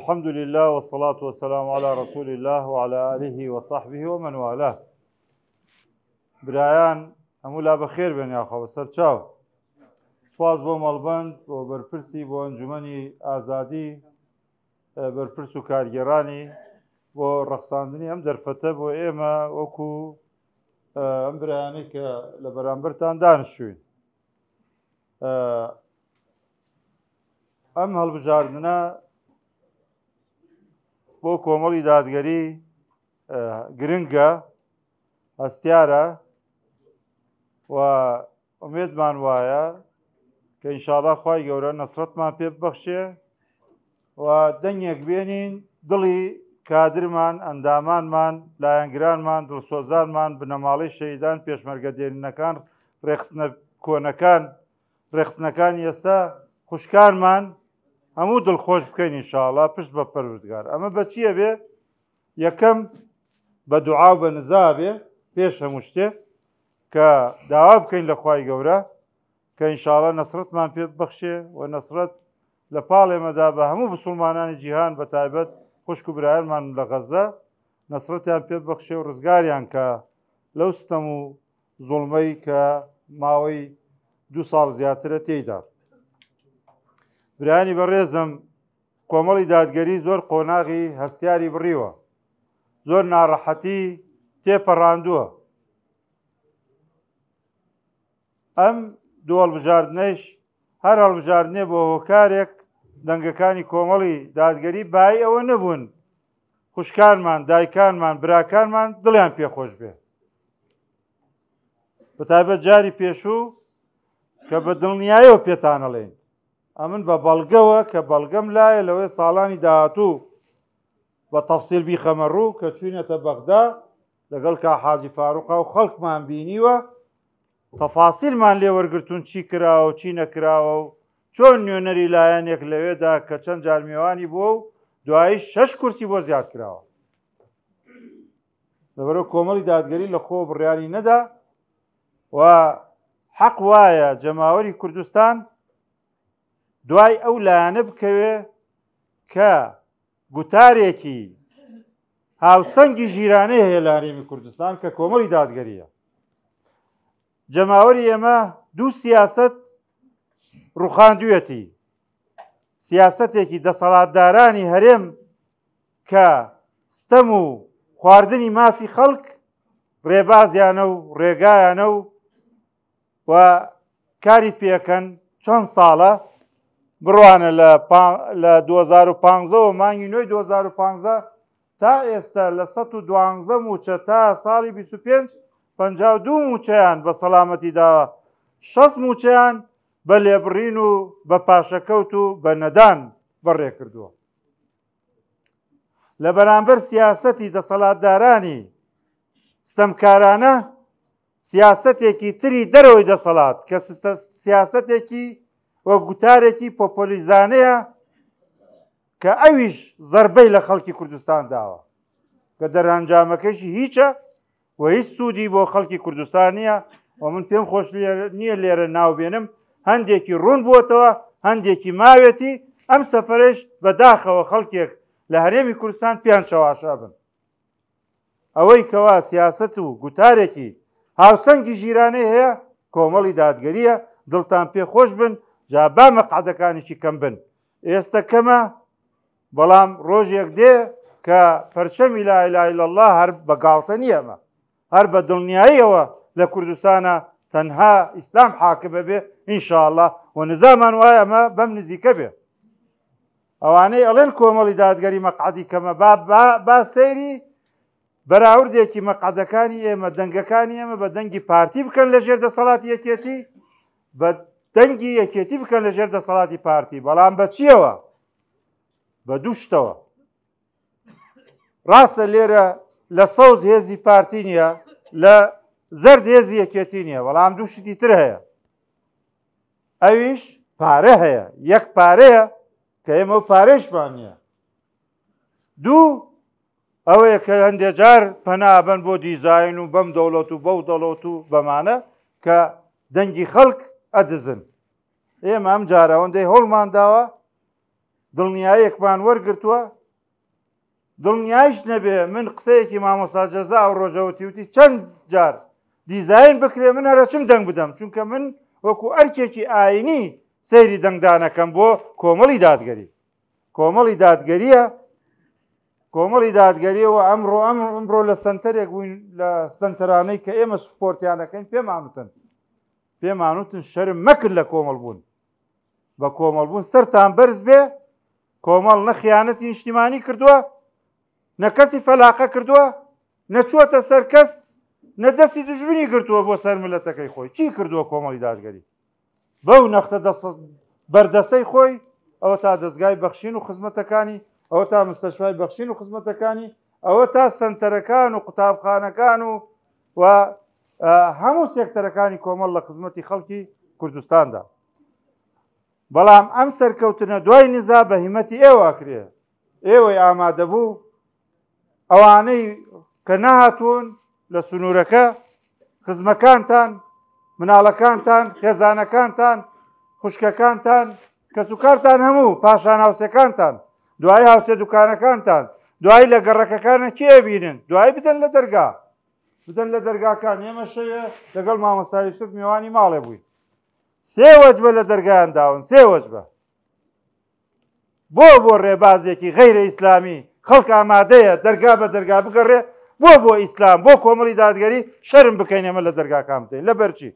الحمد لله والصلاة والسلام على رسول الله وعلى آله وصحبه ومن والاه. برایان هەموو لا بەخێر بێن یاخەوە سەرچاو. سوپاس بۆ مەڵبەند بۆ بەرپرسی بۆ ئەنجومەنی ئازادی بەرپرس و کارگێڕانی بۆ ڕەخساندنی ئەم دەرفەتە بۆ ئێمە وەکو ئەم برایانەی کە لە بەرامبەرتان دانیشتوین. ئەم هەڵبژاردنە بۆ کۆمەڵی دادگەری گرنگە، هەستیارە و ئومێدمان وایە کە ئینشاڵڵا خوای گەورە نەسرەتمان پێ ببەخشێ و دەنگێک بێنین دڵی کادرمان، ئەندامانمان، لایەنگرانمان، دڵسۆزانمان، بنەماڵەی شەهیدان، پێشمەرگە دێرینەکان، ڕێخستنە کۆنەکان، ڕێخستنەکانی ئێستا خوشکانمان هەموو دڵخۆش بکەین ئینشاڵڵا پشت بە پەروەردگار. ئەمە بە چییە بێ؟ یەکەم بە دوعا و بە نزا بێ پێش هەموو شتێ کە داوا بکەین لە خوای گەورە کە ئینشاڵڵا نەسرەتمان پێ ببەخشێ و نەسرەت لە پاڵێمەدا بە هەموو مسلمانانی جیهان بە تایبەت خوشک و برایانمان لە غەزە نەسرەتیان پێ ببەخشێ و ڕزگاریان کە لەو ستەم و زوڵمەی کە ماوەی 2 ساڵ زیاترە تێیدا. برایانی بەڕێزم، کۆمەڵی دادگەری زۆر قۆناغی هەستیاری بڕیوە، زۆر ناڕەحەتی تێپەڕاندووە. ئەم دوو هەڵبژاردنەیش هەر هەڵبژاردنێ بۆ هۆکارێک دەنگەکانی کۆمەڵی دادگەری بای ئەوە نەبوون خوشکانمان، دایکانمان، براکانمان دڵیان پێخۆش بێ. بەتایبەت جاری پێشوو کە بە دڵنیاییەوە پێتانەڵێن ئەمن بە بەڵگەوە کە بەڵگەم لایە لەوەی ساڵانی داهاتوو بە تەفسیل بیخەمە ڕوو کە چوینەتە بەغدا لەگەڵ کا حاجی فاروقا و خەڵکمان بینیوە تەفاسیلمان لێ وەرگرتوون چی کراوە و چی نەکراوە و چۆن نوێنەری لایەنێک لەوێدا کە چەند جار میێوانی بووە و دوایی 6 کورسی بۆ زیاد کراوە. لەبەرەوە کۆمەڵی دادگەری لە خۆ بڕیاری نەدا و حەق وایە جەماوەری کوردستان دوای ئەو لایەنە بکەوێ کە گوتارێکی هاوسەنگی ژیرانەی هەیە لە هەرێمی کوردستان کە کۆمەڵی دادگەریە. جەماوەری ئێمە دوو سیاست ڕوخاندوویەتی، سیاسەتێکی دەسەڵاتدارانی هەرێم کە ستەم و خواردنی مافی خەڵک ڕێبازیانە و ڕێگایانە و کاری پێکەن چەند ساڵە بڕوانە لە 2015 مانگی نوێی 2015 تا ئێستا لە 112 موچە تا ساڵی 25 52 موچەیان بە سەلامەتی داوە، 6 موچەیان بە لێبڕین و بە پاشەکەوت و بە نەدان بەڕێ کردووە. لە بەرامبەر سیاسەتی دەسەڵاتدارانی ستەمکارانە سیاسەتێکی تری دەرەوەی دەسەڵات کە سیاسەتێکی وە گوتارێکی پۆپۆلیزانەیە کە ئەویش زەربەی لە خەڵکی کوردستان داوە کە دەرانجامەکەیشی هیچە و هیچ سوودی بۆ خەڵکی کوردستان نییە و من پێم خۆش نییە لێرە ناوبێنم هەندێکی ڕوون بووەتەوە، هەندێکی ماوێتی ئەم سەفەرش بەداخەوە خەڵکێک لە هەرێمی کوردستان پیان چاواشا بن. ئەوەی کەوا سیاست و گوتارێکی هاوسەنگی ژیرانەی هەیە کۆمەڵی دادگەریە، دڵتان پێ خۆش بن، جا با مەقعدەکانیشی کەم بن. ئێستا کەمە بەڵام ڕۆژێک دێ کە پەرچەمی لا ئیلاهە ئیلەڵڵا هەر بەگاڵتە نییە ئەمە، هەر بە دڵنیاییەوە لە کوردستانە تەنها ئیسلام حاکمە بێ ئینشاءڵڵا و نزامان وایە ئەمە بەم نزیکە بێ. ئەوانەی ئەڵێن کۆمەڵی دادگەری مەقعدی کەمە با سەیری بەراوردێکی مەقعدەکانی ئێمە، دەنگەکانی ئێمە بە دەنگی پارتی بکەن لە ژێر دەسەڵاتی یەکێتی، بە دەنگی یەکێتی بکەن لە ژێر دەسەڵاتی پارتی. بەڵام بە چیەوە؟ بە دوو شتەوە. ڕاستە لێرە لە سەوز هێزی پارتی نییە، لە زەرد هێزی یەکێتی نییە، بەڵام دوو شتی تر هەیە، ئەویش پارە هەیە. یەک پارەیە کە ئێمە و پارێشمان نییە، دوو ئەوەیە کە هەندێک جار پەنابەن بۆ دیزاین و بەم دەوڵەت و بەو دەوڵەت و بەمانە کە دەنگی خەڵک ئەدزن. ئێمە ئەم جارە ئەوەندەی هەوڵمان داوە دڵنیاییەکمان وەرگرتووە دڵنیایش نەبێ من قسەیەکی مامۆستا جەزا ئەو ڕۆژەوتی وتی چەند جار دیزاین بکرێ من هەرەچم دەنگ بدەم چونکە من وەکو ئەرکێکی ئاینی سەیری دەنگدانەکەم بۆ کۆمەڵی دادگەری کۆمەڵی دادگەریەوە ئەمڕۆ لە سنتەرێک بووین لە سنتەرانەی کە ئێمە سوپۆرتیانەکەین پێمانوتن شەرم مەکرد لە کۆمەڵ بوون بە کۆمەڵ بوون سەرتان بەرز بێ کۆمەڵ نە خیانەتی نیشتیمانی کردووە نە کەسی فەلاقە کردووە نەچووەتە سەر کەس نە دەستی دژمنی گرتووە بۆ سەر ملەتەکەی خۆی چی کردووە کۆمەڵی دادگەری بەو نەختە بەردەسەی خۆی ئەوە تا دەستگای بەخشین و خزمەتەکانی ئەوە تا مستەشفای بەخشین و خزمەتەکانی ئەوە تا سنتەرەکان و قوتابخانەکان و هەموو سێکتەرەکانی کۆمەڵ لە خزمەتی خەڵکی کوردستاندا بەڵام ئەم سەرکەوتنە دوای نزا بە هیمەتی ئێوەکرێ ئێوەی ئامادەبوو ئەوانەی کە نەهاتوون لە سنوورەکە خزمەکانتان مناڵەکانتان خێزانەکانتان خوشکەکانتان کەسوکارتان هەموو پاشان هاوسەکانتان دوای هاوسێ دوکانەکانتان دوای لە گەڕەکەکانە کێ بینن دوای بدەن لە دەرگاکان ئێمە شەوێ لەگەڵ مامۆستا یوسف میوانی ماڵێ بووین سێ وەجبە لە دەرگایان داون سێ وەجبە بۆ ڕێبازێکی غەیرە ئیسلامی خەڵک ئامادەیە دەرگا بە دەرگا بگەڕێ بۆ ئیسلام بۆ کۆمەڵی دادگەری شەرم بکەین ئێمە لە دەرگاکان بدەین لە بەرچی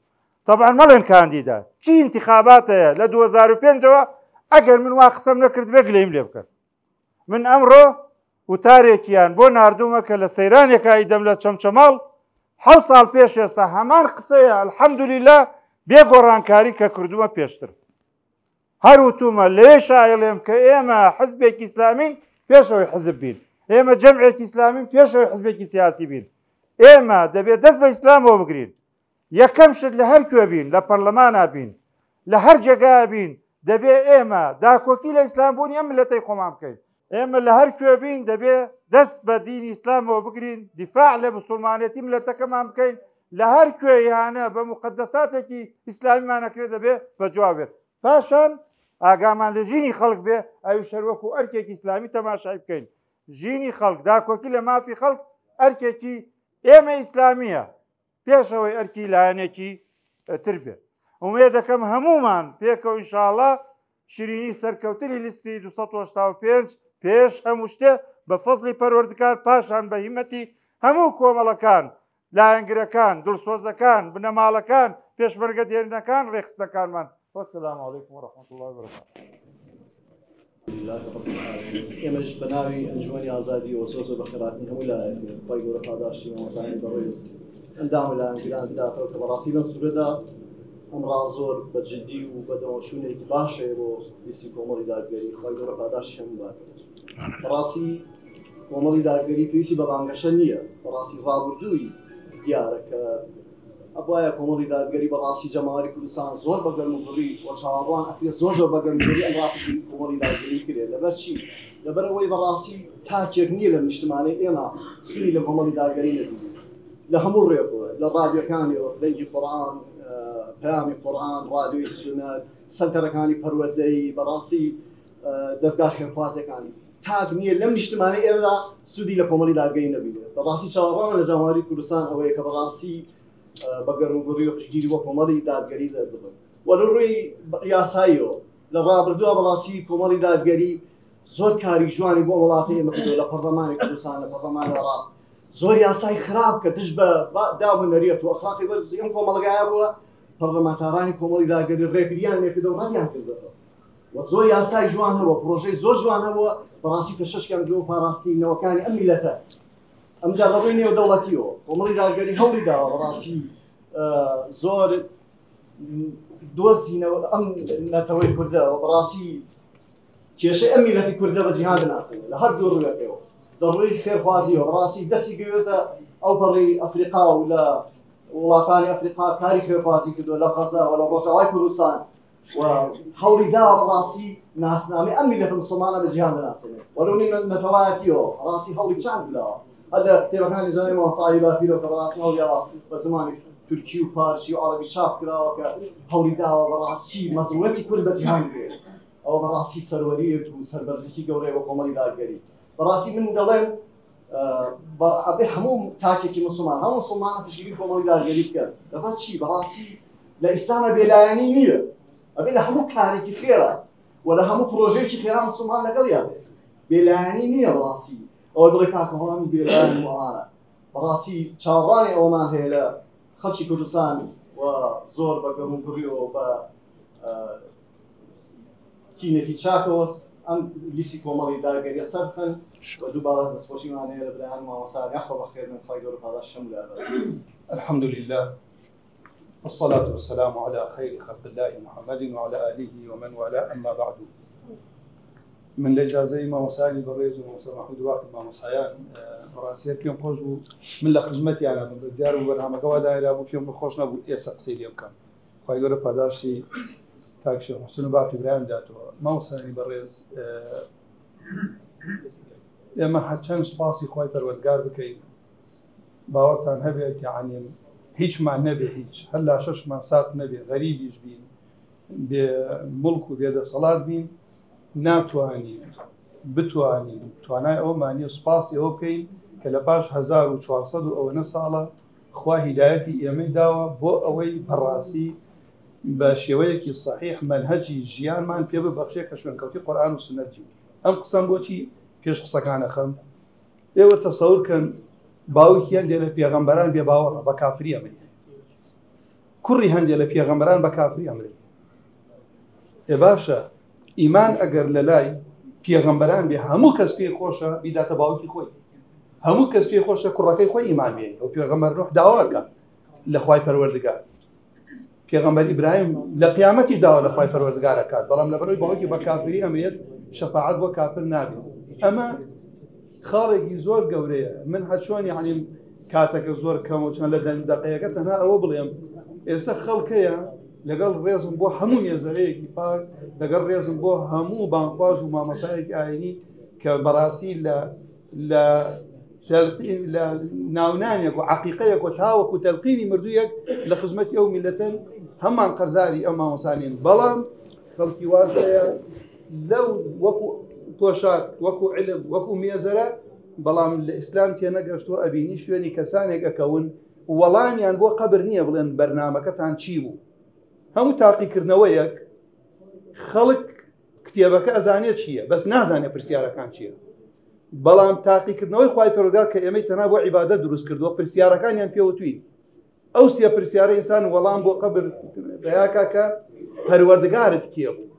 طبعا مەڵێن کاندیدا چی انتخابات هەیە لە 2005ەوە ئەگەر من وا قسەم نەکرد بێ گلەیم لێ بکەن من ئەمڕۆ وتارێکیان بۆ ناردوومە کە لە سەیرانێکایی دەم لە چەمچەماڵ 7 ساڵ پێش ئێستا هەمان قسەیە الحەمدولیلا بێگۆڕانکاری کە کردوومە پێشتر هەر وتومە لێ شایڵێم کە ئێمە حزبێکی ئیسلامین پێشەوەی حزب بین ئێمە جەمعێکی ئیسلامین پێشەوەی حزبێکی سیاسی بین ئێمە دەبێت دەست بە ئیسلامەوە بگرین یەکەم شت لە هەر کوێ بین لە پەرلەمانە بین لە هەر جێگا بین دەبێ ئێمە داکۆکی لە ئیسلام بوونی ئەم ملەتەی خۆمان بکەین ئێمە لە هەر کوێ بین دەبێ دەست بە دینی ئیسلامەوە بگرین دیفاع لە موسڵمانێتی ملەتەکەمان بکەین لە هەر کوێ یانە بە مقدساتێکی ئیسلامیمانەکرێت دەبێ بەجوابێت پاشان ئاگامان لە ژینی خەڵک بێ ئەو شەروەکو ئەرکێکی ئیسلامی تەماشای بکەین ژینی خەڵک داکۆکی لە مافی خەڵک ئەرکێکی ئێمە ئیسلامیە پێشەوەی ئەرکی لایەنێکی تر بێت ئومێ دەکەم هەمومان پێکەوە ئینشاءڵڵا شیرینی سەرکەوتنی لیستی 285 پێش هەموو شتێ بە فەزلی پەروەردگار پاشان بە هیمەتی هەموو کۆمەڵەکان لایەنگرەکان دڵسۆزەکان بنەماڵەکان پێشمەرگە دێرینەکان ڕێخستەکانمان وەسلام عەلەیکوم وەڕەحمەتوڵڵی وبەرەکاتوه ئێمەش بە ناوی ئەنجومەنی ئازادی و زۆر بەخێرهاتن هەمووی لایەنگرن خۆی گەورە پاداشتی مەسانی بەڕێوەی ئەندام لایەنگران بداتەوە کە بەڕاستی لەم سوورەدا ئەمڕا زۆر بە جددی و بە دەوەچوونێکی باشەیە بۆ لیستی کۆمەڵی دادگەری خۆی گەورە پاداشتی هەموو باتێت بەڕاستی کۆمەڵی دادگەری پێویستی بە بانگەشە نییە بەڕاستی ڕابردووی دیارە کە ئەوایە کۆمەڵی دادگەری بەڕاستی جەماوەری کوردستان زۆر بە گەرموگوڕی و چاوەڕوان ئەکرێ زۆر بە گەرموگوڕی ئەم ڕاپشی کۆمەڵی دادگەری کرێت لەبەر چی؟ لەبەر ئەوەی بەڕاستی تاکێک نییە لە نیشتمانەی ئێمە سووری لە کۆمەڵی دادگەری نەبینێت لە هەموو ڕێکەوە لە ڕادیۆکانیەوە دەنگی قورئان پەیامی قورئان ڕادیۆی سونەت سەنتەرەکانی پەروەردەی بەڕاستی دەستگا خێرخوازەکانی تاک نییە لەم نیشتمانەی ئێمەدا سوودی لە کۆمەڵی دادگەری نەبینێت بەڕاستی چاوەڕوانە لە جەماوەری کوردستان ئەوەیە کە بەڕاستی بە گەرموگوڕی و پشتگیری بۆ کۆمەڵی دادگەری دەردبن و لە ڕووی یاساییەوە لە ڕابردووە بەڕاستی کۆمەڵی دادگەری زۆر کاری جوانی بۆ وڵاتی ئێمە کردووە لە پەرلەمانی کوردستان لە پەرلەمانی عێراق زۆر یاسای خراپ کە دژ بە دابنەریەت و ئەخلاقی بەرزی ئەم کۆمەڵگایە بووە پەرلەمانتارانی کۆمەڵی دادگەری ڕێکریان لێکردە و ڕەتیان کردەوە و زۆر یاسای جوان هەبووە پرۆژەی زۆر جوان هەبووە بەڕاستی پێشەشکیان دۆ پاراستینەوەکانی ئەم میلەتە ئەمجا لە ڕووی نێودەوڵەتیەوە کۆمەڵی دادگەری هەوڵی داوە بەڕاستی زۆر دۆزینەوە ئەم نەتەوەی کوردەوە بەڕاستی کێشەی ئەم میلەتی کوردە بە جیهان بناسێنێت لە هەر دوو ڕوویەکەوە لە ڕووی خێرخوازیەوە بەڕاستی دەستی گەوێتە ئەو پەڕی ئەفریقا و لە وڵاتانی ئەفریقا کاری خێرخوازی کردووە لە غەزە و لە ڕۆژاوای کوردستان و هەوڵی داوە بەڕاستی ناسنامەی ئەم میلەتە موسڵمانە بە جیهان بناسێنێت وەرەوەی نەتەوایەتیەوە بەڕاستی هەوڵی چاند بداوە هەر لە کتێبەکانی جانەی مامۆستای باپیرەوە کە بەڕاستی هەوڵیاوە بە زمانی تورکی و فارسی و عەرەبی چاپ کراوە کە هەوڵی داوە بەڕاستی مەزمونەتی کورد بە جیهان بێت ئەوە بەڕاستی سەروەریەک و سەربەرزێکی گەورەی بە کۆمەڵی داگەری بەڕاستی من دەڵێن ئەبێ هەموو تاکێکی مسلمان هەموو مسلمانە پشتگیری کۆمەڵی داگەری بکەن دەبێت چی بەڕاستی لە ئیسلامە بێلایەنی نییە ئەبێ لە هەموو کارێکی خێرە و لە هەموو پرۆژەیەکی خێرا مسلمان لەگەڵ یابێت بێلایەنی نییە بەڕاستی ئەوە دڵی کاکەهۆڵان بێلایەن وانە بەڕاستی چاوەڕانی ئەومان هەیە لە خەڵکی کوردستان و زۆر بە گەڕووگڕیەوە بە کینێکی چاکەوە ئەم لیستی کۆمەڵی داگەریە سەر بخەن و دووبارە دەستخۆشیمان هەیە لە برایان مامۆستا یاخۆ بەخێر من خۆی گەورە پاداش هەموو لە الحمد لله والصلاة والسلام على خير خلق الله محمد وعلى آله ومن والاه أما بعد من الإجازة ما وسائل بريز وموسى محمود واقع ما وسائل راسيات يوم خوجو من لخدمتي أنا من الدار وبرنامج قواعد إلى أبو يوم خوشنا أبو يسق سيد يوم كان خواهي قرب هذاشي تاكشي حسن باقي برام داتو ما وسائل بريز لما حتشان سباسي خواهي پروردگار بكي باوقتان هبيت يعني هیچ ما نبي هیچ هلا شش ما سات نبي غريب يجبين بملك وبيد صلاة بين ناتواني بتواني توانای ئەو معنی سوپاسی ئەو بکەین کە لە پاش 1400 ئەوە ساڵە خوا هیدایەتی ئێمەی داوە بۆ ئەوەی بەڕاستی بە شێوەیەکی صحیح منهەجی ژیانمان پێ ببەخشێ کە شوێنکەوتی قورئان و سنەتی ئەم قسەم بۆچی پێش قسەکانە خەم ئێوە تەسەورکەن باوکیان دێ لە پێغەمبەران بێ باوەڕە بە کافری ئەمرێ کوڕی هەندێک لە پێغەمبەران بە کافری ئەمرێ ئێ باشە ئیمان ئەگەر لە لای پێغەمبەران بێ هەموو کەس پێی خۆشە بیداتە باوکی خۆی هەموو کەس پێی خۆشە کوڕەکەی خۆی ئیمان بێ ئەو پێغەمبەر نوح داواکە لە خوای پەروەردگار پێغەمبەر ئیبراهیم لە قیامەتی داوا لە خوای پەروەردگار ئەکات بەڵام لەبەرەوەی باوکی بە کافری ئەمرێت شەفاعەت بۆ کافر نابێت ئەمە خاڵێکی زۆر گەورەیە من هەچۆن یعنی کاتەکە زۆر کەمەوە چەند لە دەقەیەکە تەنها ئەوە بڵێم ئێستا خەڵکەیە لەگەڵ ڕێزم بۆ هەموو نێزەرەیەکی پاک لەگەڵ ڕێزم بۆ هەموو بانخواز و مامەسایەکی ئاینی کە بەڕاستی لە ناونانێک و عەقیقەیەک و تاوەکو تەلقینی مردوویەک لە خزمەتی ئەو میلەتەن هەمان قەرزاری ئەم مامۆسانین بەڵام خەڵکی وازەیە لەو وەکو تۆشات وەکو علم وەکو مێزەرە بەڵام لە ئیسلام تێنەگەشتووە ئەبینی شوێنی کەسانێک ئەکەون وەڵامیان بۆ قەبر نییە بڵێن بەرنامەکەتان چی بوو هەموو تاقیکردنەوەیەک خەڵک کتێبەکە ئەزانێت چییە بەس نازانێت پرسیارەکان چییە بەڵام تاقیکردنەوەی خوای پەروەردگار کە ئێمەی تەنها بۆ عیبادەت دروست کردووە پرسیارەکانیان پێوتوین ئەو سێ پرسیارە ئینسان وەڵام بۆ قەبر دەیاکە کە پەروەردگارت کێ بوو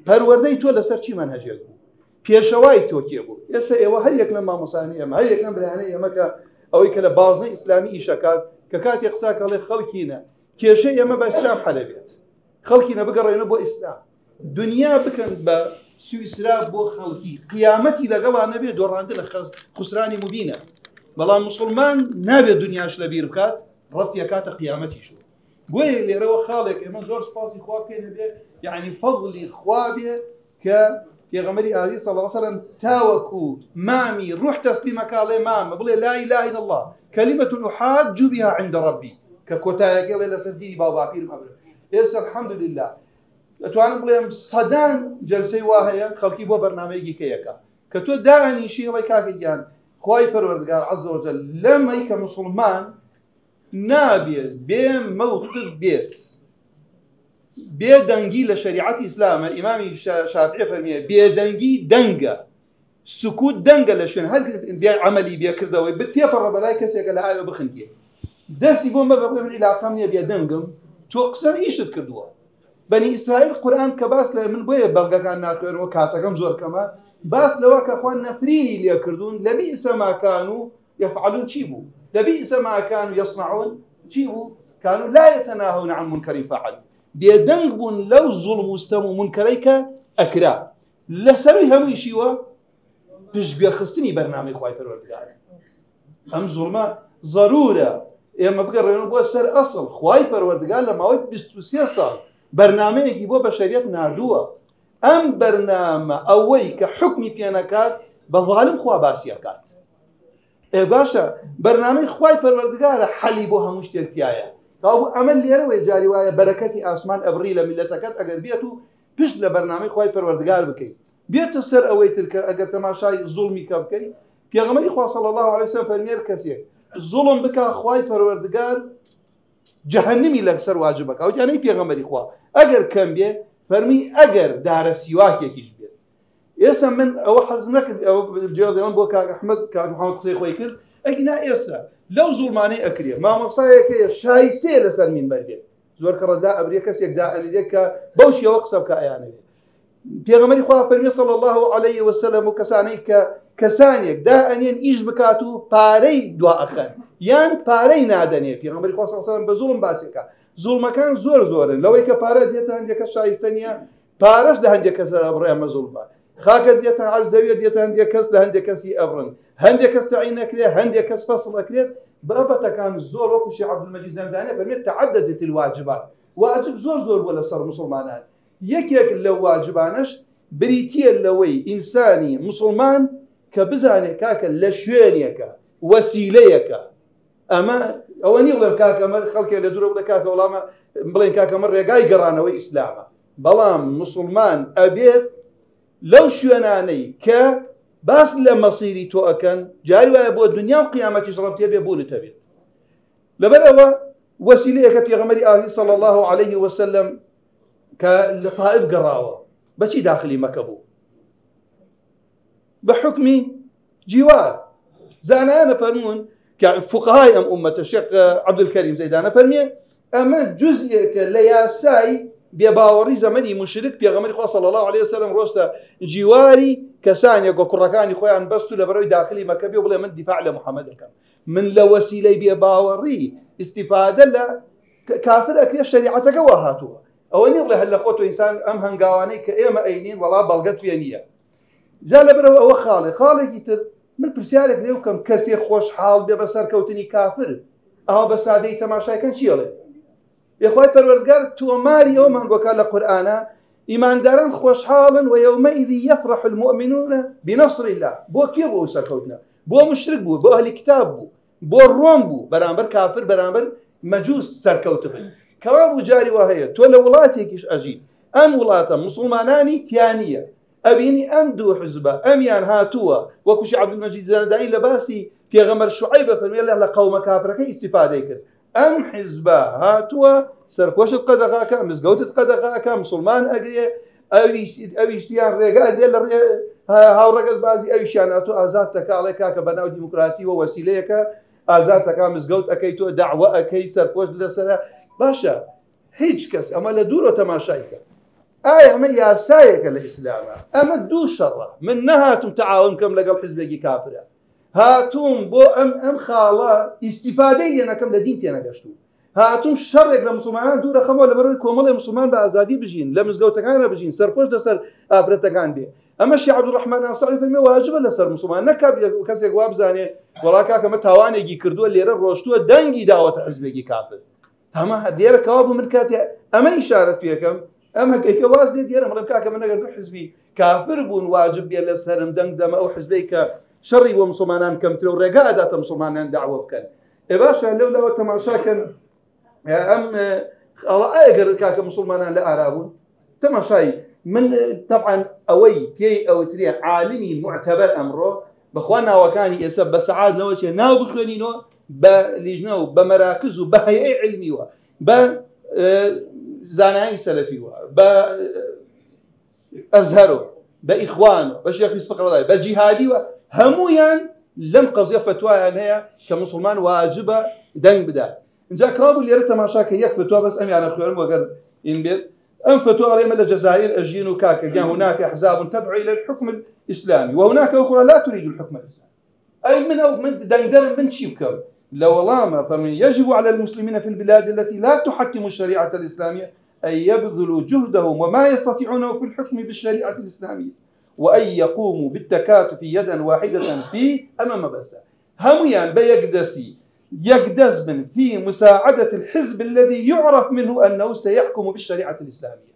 پەروەردەی تۆ لەسەر چی مەنهەجێک بوو پێشەوای تۆ کێ بوو ئێستا ئێوە هەر یەک لەم مامۆسانی ئێمە هەر یەک لەم برایانەی ئێمە کە ئەوەی کە لە بازنەی ئیسلامی ئیشەکات کە کاتی قساکەڵێ خەڵکینە کێشەی ئێمە بە ئیسلام حەلە بێت خەڵکینە بگەڕێنە بۆ ئیسلام دنیا بکەن بە سویسرا بۆ خەڵکی قیامەتی لەگەڵا نەبێت دۆڕاندن لە خسرانی مبینە بەڵام مسلمان نابێت دنیاش لەبیر بکات ڕەتی ئەکاتە قیامەتیشو بۆیە لێرەوە خاڵێک ئێمە زۆر سپاسی خوا پێ نەبێ یعنی فەضلی خوا بێ کە پێغەمبەری ئازیز صلی الله علیه و سلم تاوەکو مامی ڕوح تەسلیمەکاڵێ مامە بڵێ لا إله إلا الله كلمة أحاج بها عند ربي کە کۆتایەکە لێ لەسەر دینی باوباپیرم ئەبرێ ئێستا الحەمدولله دەتوانم بڵێم سەدان جەلسەی وا هەیە خەڵکی بۆ بەرنامەیەکی کەیەکە کە تۆ دائنیشی ئەڵێ کاکەگیان خوای پەروەردگار عەزە وەجەل لەمەی کە مسلمان نابێت بێ مەوقف بێت بێدەنگی لە شریعەتی ئیسلامە ئیمامی شافعی فەرمیێ بێدەنگی دەنگە سکوت دەنگە لە شوێن هەر بێ عەمەلی بێکردەوەی بتێپەڕە بەلای کەسێکە لە ئاوێ بخنکێ دەستی بۆ مەبە بڵێ من عیلاقەم نییە بێدەنگم تۆ قسە ئیشت کردووە بەنی ئیسرائیل قورئان کە باس لە من بۆیە بەڵگەکان ناخوێنەوە کاتەکەم زۆر کەمە باس لەوە کە خوان نەفرینی لێ کردوون لەبئس ما كانوا يفعلون چی بوو لەبئس ما كانوا يصنعون چی بوو كانوا لا يتناهون عن منكر فعلوا بێدەنگ بوون لەو زوڵم و ستەم و منکەرەی کە ئەکرا لەسەروی هەموویشیوە پشتگوێخستنی بەرنامەی خوای پەروەردگارە ئەم زوڵمە ضرورە ئێمە بگەڕێنەوە بۆ سەر ئەسڵ خوای پەروەردگار لە ماوەی 23 ساڵ بەرنامەیەکی بۆ بەشەریەت ناردووە ئەم بەرنامە ئەوەی کە حکمی پێنەکات بە ظالم خوا باسی ئەکات ئێ باشە بەرنامەی خوای پەروەردگارە حەلی بۆ هەموو شتێک تایە ئەمە لێرەوەی جاری وایە بەرەکەتی ئاسمان ئەبڕی لە میلەتەکەت ئەگەر بێت و پشت لە بەرنامەی خۆی پەروەردگار بکەیت بێتە سەر ئەوەی تر کە ئەگەر تەماشای زوڵمی کە بکەیت پێغەمبەری خوا صلی الله علیه وسلم فەرمێ کەسێک زوڵم بکە خۆی پەروەردگار جەهەنەمی لەسەر واجب بکە ئەوتیانەی پێغەمبەری خوا ئەگەر کەم بێ فەرمی ئەگەر دارە سیواکێکیش بێت ئێستا من ئەوە حەزم نەکرد ئەوە جێڵ دێڵم بۆ کاک ئەحمەد کاک محەممەد قسەی خۆی کرد ئەگینا ئێستا لەو زوڵمانەی ئەکرێ مامۆستایەکەیە شایستەیە لەسەر مینبەر بێت زۆر کەڕەدا ئەبرێ کەسێک دائەنێت کە بەو شێوە قسە بکە ئەیانەوێت پێغەمبەری خوا فەرمی صلی الله علیه وسلم و کەسانەی کە کەسانێک دائەنێن ئیش بکات و پارەی دوا ئەخەن یان پارەی نادەنێ پێغەمبەری خوا صلی الله علیه وسلم بە زوڵم باسێکە زوڵمەکان زۆر زۆرن لەوەی کە پارە دێتە هەندێکە شایستە نییە پارەش لە هەندێک کەس ئەبڕێ ئەمە زوڵمە خاکە دێتە عەرز دەوێت دێتە هەندێک کەس لە هەندێک کەسی ئەبڕن هەندێک کەس تەعین ئەکرێت هەندێک کەس فەسڵ ئەکرێت بابەتەکان زۆر وەکو شێخ عەبدولمەجید زەندانێ فەرمێت تعەدەدەت الواجبات واجب زۆر زۆر بووە لەسەر مسلمانان یەکێک لەو واجبانەش بریتیە لەوەی ئینسانی مسلمان کە بزانێت کاکە لە شوێنێکە وەسیلەیەکە ئەمە ئەوە نی بڵێم کاکە ئەمە خەڵکێک لە دوورە بڵێ کاکە وەڵامە بڵێن کاکە ئەمە ڕێگای گەڕانەوەی ئیسلامە بەڵام مسلمان ئەبێت لەو شوێنانەی کە باس لە مەسیری تۆ ئەکەن جاری وایە بۆ دنیا و قیامەتیش ڕەبتێ بێ بوونتە بێت لەبەر ئەوە وەسیلەیەکە پێغەمبەری ئاخیر صلی الله علیه وسلم کە لە طائف گەڕاوە بەچی داخلی مەکە بوو بە حکمی جیوار زانایانە فەرموون کە فقهای ئەم ئومەتە شێخ عەبدولکەریم زەیدانە فەرمێ ئەمە جوزئێکە لە یاسای بێباوەڕی زەمەنی مشرک پێغەمبەری خوا صلی الله علیه وسلم ڕۆستە جیواری کەسانێک وە کوڕەکانی خۆیان بەست و لەبەرەوەی داخلی مەکە بێ و بڵێ من دیفاع لە محەممەد دەکەم من لە وەسیلەی بێباوەڕی ئیستیفادە لە کافر ئەکرێ شەریعەتەکە وا هاتووە ئەوە نی بڵێ هەر لە خۆت و ئینسان ئەم هەنگاوانەی کە ئێمە ئەینین وەڵا بەڵگە توێ نییە جا لەبەرەوە ئەوە خاڵێکی تر من پرسیارێک لێ بکەم کەسێک خۆشحاڵ بێ بەسەر کەوتنی کافر ئەوە بە سادەی تەماشایکەن چیڵێ یخوای پەروەردگار تۆماری ئەومان بۆکە لە قورئانە ئیمانداران خۆشحاڵن و یەومەئیذ یەفرح المؤمنون بنصر الله بۆ کێ بۆ سەرکەوتنە بۆ مشرک بوو بۆ ئەهلی کتاب بوو بۆ ڕۆم بوو بەرامبەر کافر بەرامبەر مەجووس سەرکەوت بن کەوا بوو جاری وا هەیە تۆ لە وڵاتێکیش ئەژین ئەم وڵاتە موسڵمانانی تیانیە ئەبینی ئەم دوو حزبە ئەمیان هاتووە وەکو شێخ عەبدولمەجید زەردانی لە باسی پێغەمبەر شوعەیبە فەرمێ لە قەومە کافرەکەی ئیستیفادەی کرد ئەم حزبە هاتووە سەرپۆشت قەدەغاکە مزگەوتت قەدەغاکە مسلمان ئەگرێ ئەویشتیان ڕێگا ئەگرێ لە هاوڕەگەز بازی ئەویشیان هاتووە ئازاد تەکاڵێ کاکە بەناو دیموکراتی و وەسیلەیەکە ئازاد تەکا مزگەوت ئەەکەی تۆ داعوە ئەەکەی سەرپۆشت لەسەرە باشە هیچ کەس ئەمە لە دوورۆ تەماشایکە ئایا ئەمە یاسایەکە لە ئیسلامە ئەمە دوو شەڕە من نەهاتم تەعاون کەم لەگەڵ حیزبێکی کافرە هاتووم بۆ ئەم خاڵە ئیستیفادەی لێنەکەم لە دین تێنەگەشتوو هاتووم شەڕێک لە مسلمانان دوورە خەمەوە لەبەرەوەی کۆمەڵی مسلمان بە ئازادی بژین لە مزگەوتەکانە بژین سەرپۆشت لەسەر ئافرەتەکان بێ ئەمە شێخ عەبدوڕەحمان ئەنساری فەرمێ واجبە لەسەر مسلمان نەکات کەسێک وا بزانێ وەڵا کاکە ئەمە تاوانێکی کردووە لێرە ڕۆشتووە دەنگی داوەتە حیزبێکی کافر تەمە دیێرە کەوا بوو من کاتێ ئەمە ئیشارەت پێکەم ئەم هەکەیکە واز لێ دیێرە مەڵێم کاکە من ئەگەر دوو حیزبی کافر بوون واجب بێ لەسەرم دەنگ دەمە ئەو حیزبەی کە شەڕی بۆ مسلمانان کەمترە و ڕێگا ئەداتە مسلمانان داوە بکەن ئێ باشە لەولاوە تەماشاکەن ئەم ئەگەر کاکە مسلمانان لە ئارا بوون تەماشای من طبعا ئەوەی پێی ئەوترێ عالمی معتەبەر ئەمڕۆ بەخوا ناوەکانی ئێستا بە سەعاد لەوە چێ ناو بخوێنینەوە بە لیژنە و بە مەراکز و بە هەیئەی علمیوە بە زانایانی سەلەفیوە بە ئەزهەرەوە بە ئیخوانەوە بە شێخ فقڕەدای بە جیهادیوە هەمویان لەم قەزیە فتوایان هەیە کە مسلمان واجبە دەنگ بدات اینجا کەوا لێرە تەماشاکە یەک فتوا بەس ئەمیانە خوێنم وەگەر ئین بێت ئەم فتوى ئەڵێمە لە جەزائیر ئەژین و کاکە گیان هناك أحزاب تدعو إلى الحكم الإسلامي وهناك أخرى لا تريد الحكم الإسلامي أي من دنجر من شي بكم لو والله فرمي يجب على المسلمين في البلاد التي لا تحكم الشريعة الإسلامية أن يبذلوا جهدهم وما يستطيعونه في الحكم بالشريعة الإسلامية وأن يقوموا بالتكاتف يدا واحدة في أمام بس هميان بيقدسي يقدس من في مساعدة الحزب الذي يعرف منه أنه سيحكم بالشريعة الإسلامية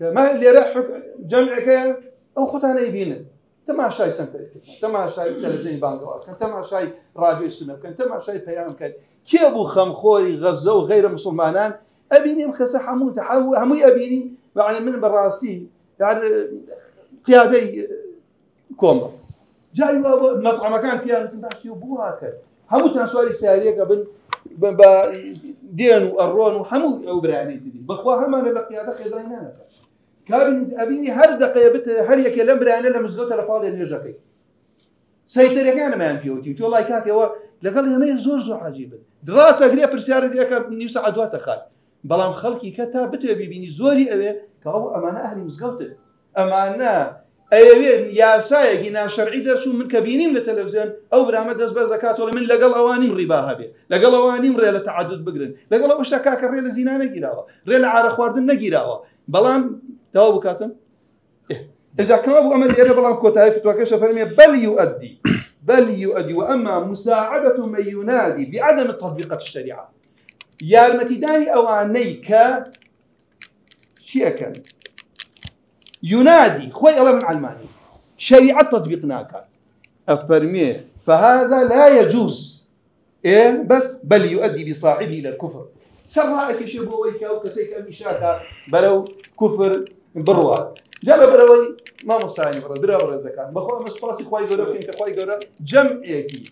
كما اللي راح جمعك أو خطانا يبين تماشاي سنتري تماشاي تلفزيون بانجوات كان تماشاي راديو السنة كان تماشاي بيان كان كيبو خمخوري غزة وغير مسلمانان أبيني مخسح همو أبيني يعني من براسي يعني قيادي كومبا جاي مطعم كان فيها تباشي وبوها كان همو تنسوالي سيارية قبل دين وأرون وحمو أو براني تدي بخوا هم أنا لقيادة قيادينا كابين أبيني هر دقيقة هر يكلم براني لمزقوت لفاضي نيجاكي سيطرة كان ما ينفيوتي تو الله يكاكي هو لقال لي ما زور عجيبا درات أقرأ فرسيارة ديك نيوسع عدوات خال بلام خلقي كتاب بتو بيبيني زوري أبي كهو أمانة أهلي مزقوت أمانة أيوين يا سايق إن شرعي درسون من كبينين للتلفزيون أو برامج درس بزكاة ولا من لقال أوانيم رباها به لقال أوانيم ريال تعدد بقرن لقال وش تكاك ريال زينة نجيراها ريال عار خواردن نجيراها بلام توابو كاتم إذا كان أبو أمل يرى بلام كوتاي في توكش فرمي بل يؤدي وأما مساعدة من ينادي بعدم تطبيق الشريعة يا المتداني أوانيك شيء كان ينادي خوي الله من علماني شريعة تطبيقناك أفرميه فهذا لا يجوز إيه بس بل يؤدي بصاحبه إلى الكفر سرائك شبويك أو كسيك أمشاك بلو كفر بروات جاب بروي ما مستعين برا الزكاة بخوا مسباسي خوي جورا كينك خوي جورا جمعيكي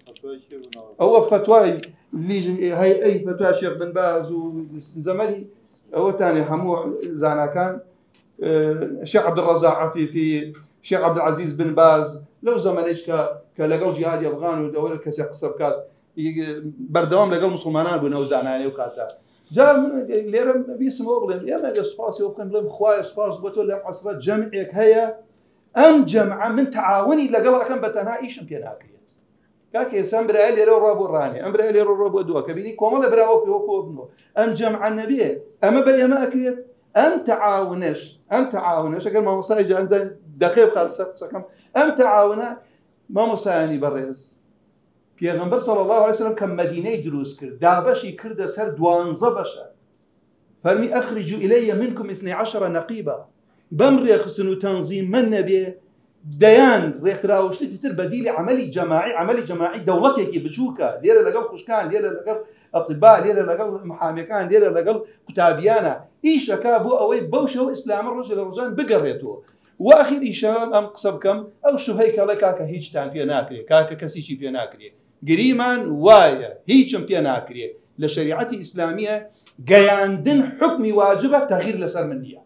أو فتوى اللي هي أي فتوى شيخ بن باز وزملي هو تاني حمو زعنا كان الشيخ عبد الرزاق عفيفي الشيخ عبد العزيز بن باز لو زمانيش كلقوا جهاد أفغان ودولة كسي قصر كات بردوام لقوا مسلمان بنو زعناني وكاتا جاء ليرم بيسمو بلين يا ما سباسي وبقين بلين خوايا سباس بتقول لهم عصرات جمعك هي أم جمعة من تعاوني لقلا كان بتنها إيش بيناكريت كاكي سامبر إلي رو رابو راني أمبر إلي رو رابو دوا كبيني كومال براوك هو ابنه أم جمعة النبي أما بيا ما أكريت أم تعاونش أقول ما مصايج عند دقيقة خاصة كم أم تعاونه ما مصايني بريز پیغمبر صلی الله علیه وسلم كم مدینه دروس کرد دابشی کرد سر 12 بشر فرمي اخرجوا الي منكم 12 نقيبا بمر خصنو تنظيم من نبي ديان ريخراوشتي تر بديل عملي جماعي دولتك بشوكا ليره لقل خشكان ليره لقل اطباء ليره لقل محاميكان ليره لقل كتابيانا ايش كابو اوي بوشو اسلام الرجل بقريته واخر ايشام ام قصبكم او شبهيك الله كاكا هيج تان في ناكري كاكا كسيشي في ناكري قريمان وايا هيجم في ناكري لشريعه اسلاميه قياندن حكمي واجبه تغيير لسر منيه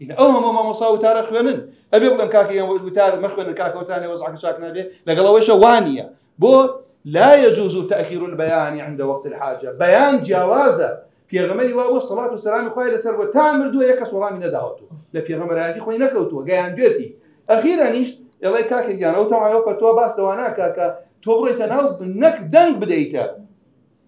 إذا أوهم ما مصاوي تاريخ فنن أبي أقول لهم كاكي وتاريخ مخبن الكاكا وتاني وزعك شاكنا به لقلا ويش وانية بو لا يجوز تأخير البيان عند وقت الحاجة بيان جوازه في غمري وابو الصلاة والسلام خوي لسر وتامر دو يك صلامي نداوته لا في غمر هذه خوي نكوتو قيان ديتي أخيرا نيش يلا كاكي جانا أو طبعا لو فتوى باس لوانا كاكا توبريت ناو نك دنق بديته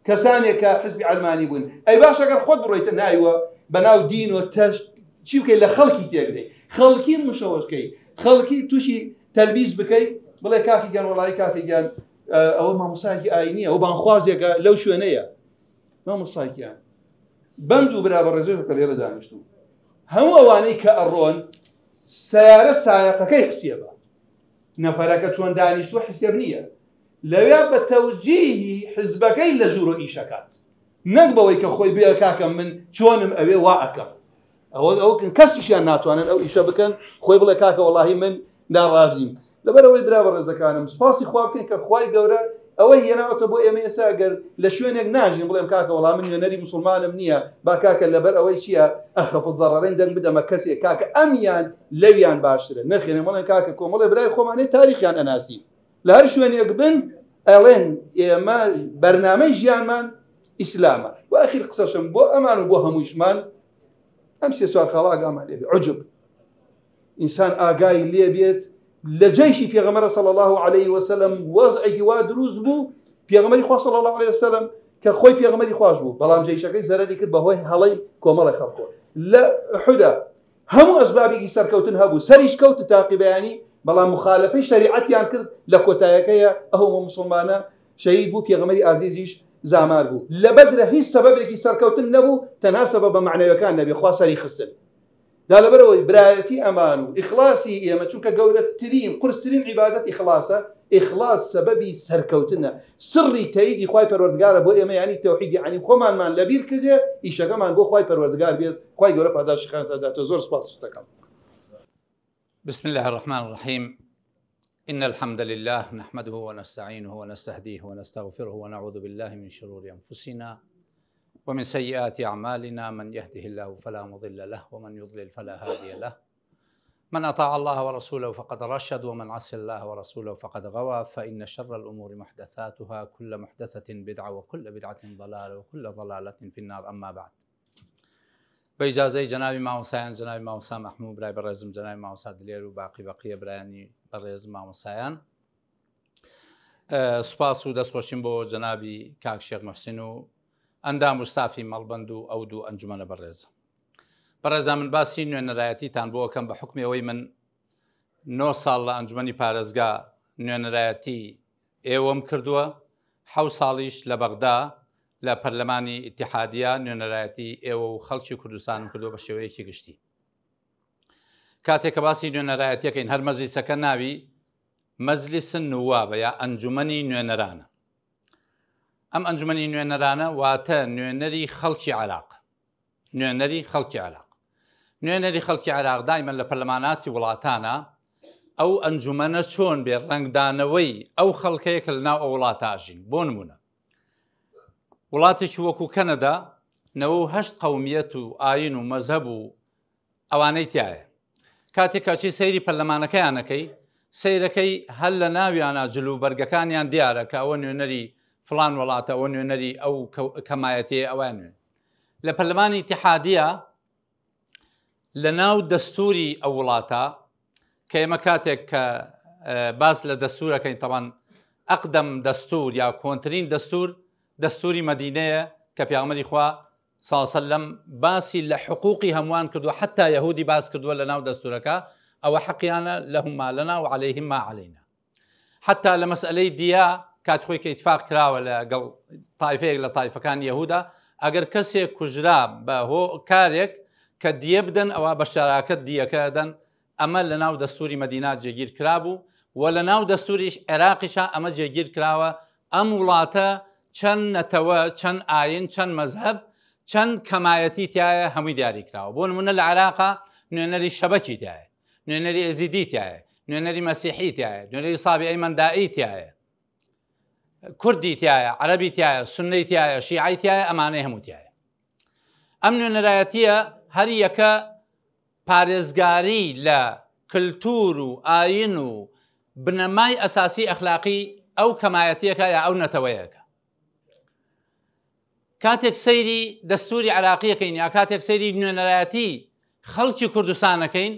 كسانية كحزب علماني بون أي باش أقر خود بريت نايوه بناو دين وتش شو كي لخلقي تيجي خلقي مشوش كي خلقي توشي تلبيس بكي بلا كاكي جان والله كاكي جان أو ما مصايك آينية أو بانخوازي لو شو نية ما مصايك يعني بندو برابر رزق كليرة دانشتو هم أواني كأرون سيارة سائقة كي حسيبة نفرك شون دانشتو حسيبنية لو يبقى توجيه حزبكي لجورو إيشاكات نقبوي كخوي بيا كاكا من شونم أبي واعكم أو كسيش ناتوانا أو إيشابكن خوي بلا كاكا والله من دار رازيم لبروي برابر الزكاة مصفاصي خوابكن كخوي جورا أو هي أنا أتبو إمي ساجر لشوينك ناجي بلا كاكا والله من ينادي مسلمان منيا باكاكا لبر أو شيء أخف الضررين دن بدا مكسي كاكا أميان لويان باشرة نخينا ملا كاكا كوم ولا براي خوم عني تاريخ يعني أناسي لهر شوينك بن ألين ما برنامج يامان إسلاما وآخر قصة بو أمان وبوها مشمان أمشي سؤال خلاق أمان عجب إنسان آقاي اللي بيت لجيشي في غمرة صلى الله عليه وسلم وضعي وادروز بو في غمرة صلى الله عليه وسلم كخوي في غمرة خواش بو بلام جيشكي زردي كد بهوي هلاي كومال خلقه لا حدا هم أسبابي سر كوتن هبو سريش كوت تاقب يعني بلام مخالفة شريعتي عن كرد لكوتايكيا أهو مسلمانا شهيد بو في غمرة عزيزيش زامار بو لبدره هي سبب لكي سركوتن نبو تنها سبب معنى كان نبي خوا سري خستن دا لەبەرەوەی برایەتی ئەمان و ئیخلاسی ئێمە چونکە گەورەترین قورسترین عیبادەت ئیخلاسە، ئیخلاس سەبەبی سەرکەوتنە، سڕی تەییدی خوای پەروەردگارە بۆ ئێمە، یعنی تەوحید، یعنی خۆمانمان لەبیر کردێ ئیشەکەمان بۆ خوای پەروەردگار بێت. خوای گەورە پاداشی خێرتان داتەوە. زۆر سپاس دەکەم. بسم الله الرحمن الرحيم. إن الحمد لله نحمده ونستعينه ونستهديه ونستغفره ونعوذ بالله من شرور أنفسنا ومن سيئات أعمالنا، من يهده الله فلا مضل له ومن يضلل فلا هادي له. من أطاع الله ورسوله فقد رشد ومن عصى الله ورسوله فقد غوى. فإن شر الأمور محدثاتها، كل محدثة بدعة وكل بدعة ضلالة وكل ضلالة في النار. أما بعد، بإجازة جنابي مامۆسایان، جنابي مامۆسا محموود برای بەڕێزم، جنابي مامۆسا دلێر و باقی بەقیە برایانی بەڕێز مامۆسایان، سوپاس و دەستخۆشیم بۆ جنابی کاک شێخ مەحسین و ئەندام و ستافی مەڵبەند و ئەو دوو ئەنجومەنە بەڕێز. بەڕێزان، من باسی نوێنەرایەتیتان بۆ ئەەکەم بە حکمەوەی من 9 ساڵ لە ئەنجومەنی پارێزگا نوێنەرایەتی ئێوەم کردووە، 7 ساڵیش لە بەغدا لە پەرلەمانی ئیتیحادیە نوێنەرایەتی ئێوە و خەڵکی کوردستانم کردووە بە شێوەیەکی گشتی. کاتێک کە باسی نوێنەرایەتیەکەین، هەر مەجلیسەکە ناوی مەجلیس نوابە یا ئەنجومەنی نوێنەرانە. ئەم ئەنجومەنی نوێنەرانە واتە نوێنەری خەڵکی عێراق. نوێنەری خەڵکی عێراق، نوێنەری خەڵکی عێراق دایمەن لە پەرلەماناتی وڵاتانە ئەو ئەنجومەنە چۆن بێ ڕنگدانەوەی ئەو خەڵکەیە کە لەناو ئەو وڵاتاژین. بۆ نمونە، وڵاتێکی وەکو کەنەدا 98 قەومیەت و ئاین و مەزهەب و ئەوانەی تایە. کاتێک کاچی سەیری پەرلەمانەکەیانەکەی، سەیرەکەی هەر لە ناویانە جلوبەرگەکانیان دیارە کە ئەوە نوێنەری فڵان وڵاتە، ئەوە نوێنەری ئەو کەمایەتێ ئەوان نوێن. لە پەرلەمانی ئیتیحادیە لە ناو دەستوری ئەو وڵاتە کە ئێمە کاتێک کە باس لە دەستورەکەین، تەمان ئەقدەم دەستور یا کۆنترین دەستور دەستوری مەدینەیە کە پێغەمبەری خوا صلی الله علیه و سلم باسی لە حقوقی هەمووان کردووە، حتا یەهودی باس کردووە لە ناو دەستورەکە، ئەوە حەقیانە لەهم ما لەنا و عەلەیهم ما عەلەینا. حتا لە مەسئلەی دیە کات خۆی کە ئیتفاق کراوە لەگەڵ تایفەیەک لە تایفەکانی یەهودا، ئەگەر کەسێک کوژرا بە کارێک کە دیە بدەن، ئەوە بە شەراکەت دیەکە دەن. ئەمە لە ناو دەستوری مەدینە جێگیر کرابوو و لە ناو دەستوری عێراقیشە ئەمە جێگیر کراوە. ئەم وڵاتە چەند نەتەوە، چەند ئاین، چەند مەزهەب، چەند کەمایەتی تایە، هەمووی دیاری کراوە. بۆ نمونە لە عێراقا نوێنەری شەبەکی تایە، نوێنەری ئێزیدی تایە، نوێنەری مەسیحی تایە، نوێنەری سابیعی مەندائی تایە، کوردی تایە، عەرەبی تایە، سوننەی تایە، شیعی تایە، ئەمانەی هەموو تایە. ئەم نوێنەرایەتیە هەر یەکە پارێزگاری لە کلتور و ئاین و بنەمای ئەساسی ئەخلاقی ئەو کەمایەتیەکە یا ئەو نەتەوەیەکە. کاتێک سەیری دەستوری عێراقیەکەین یا کاتێک سەیری نوێنەرایەتی خەڵکی کوردستانەکەین،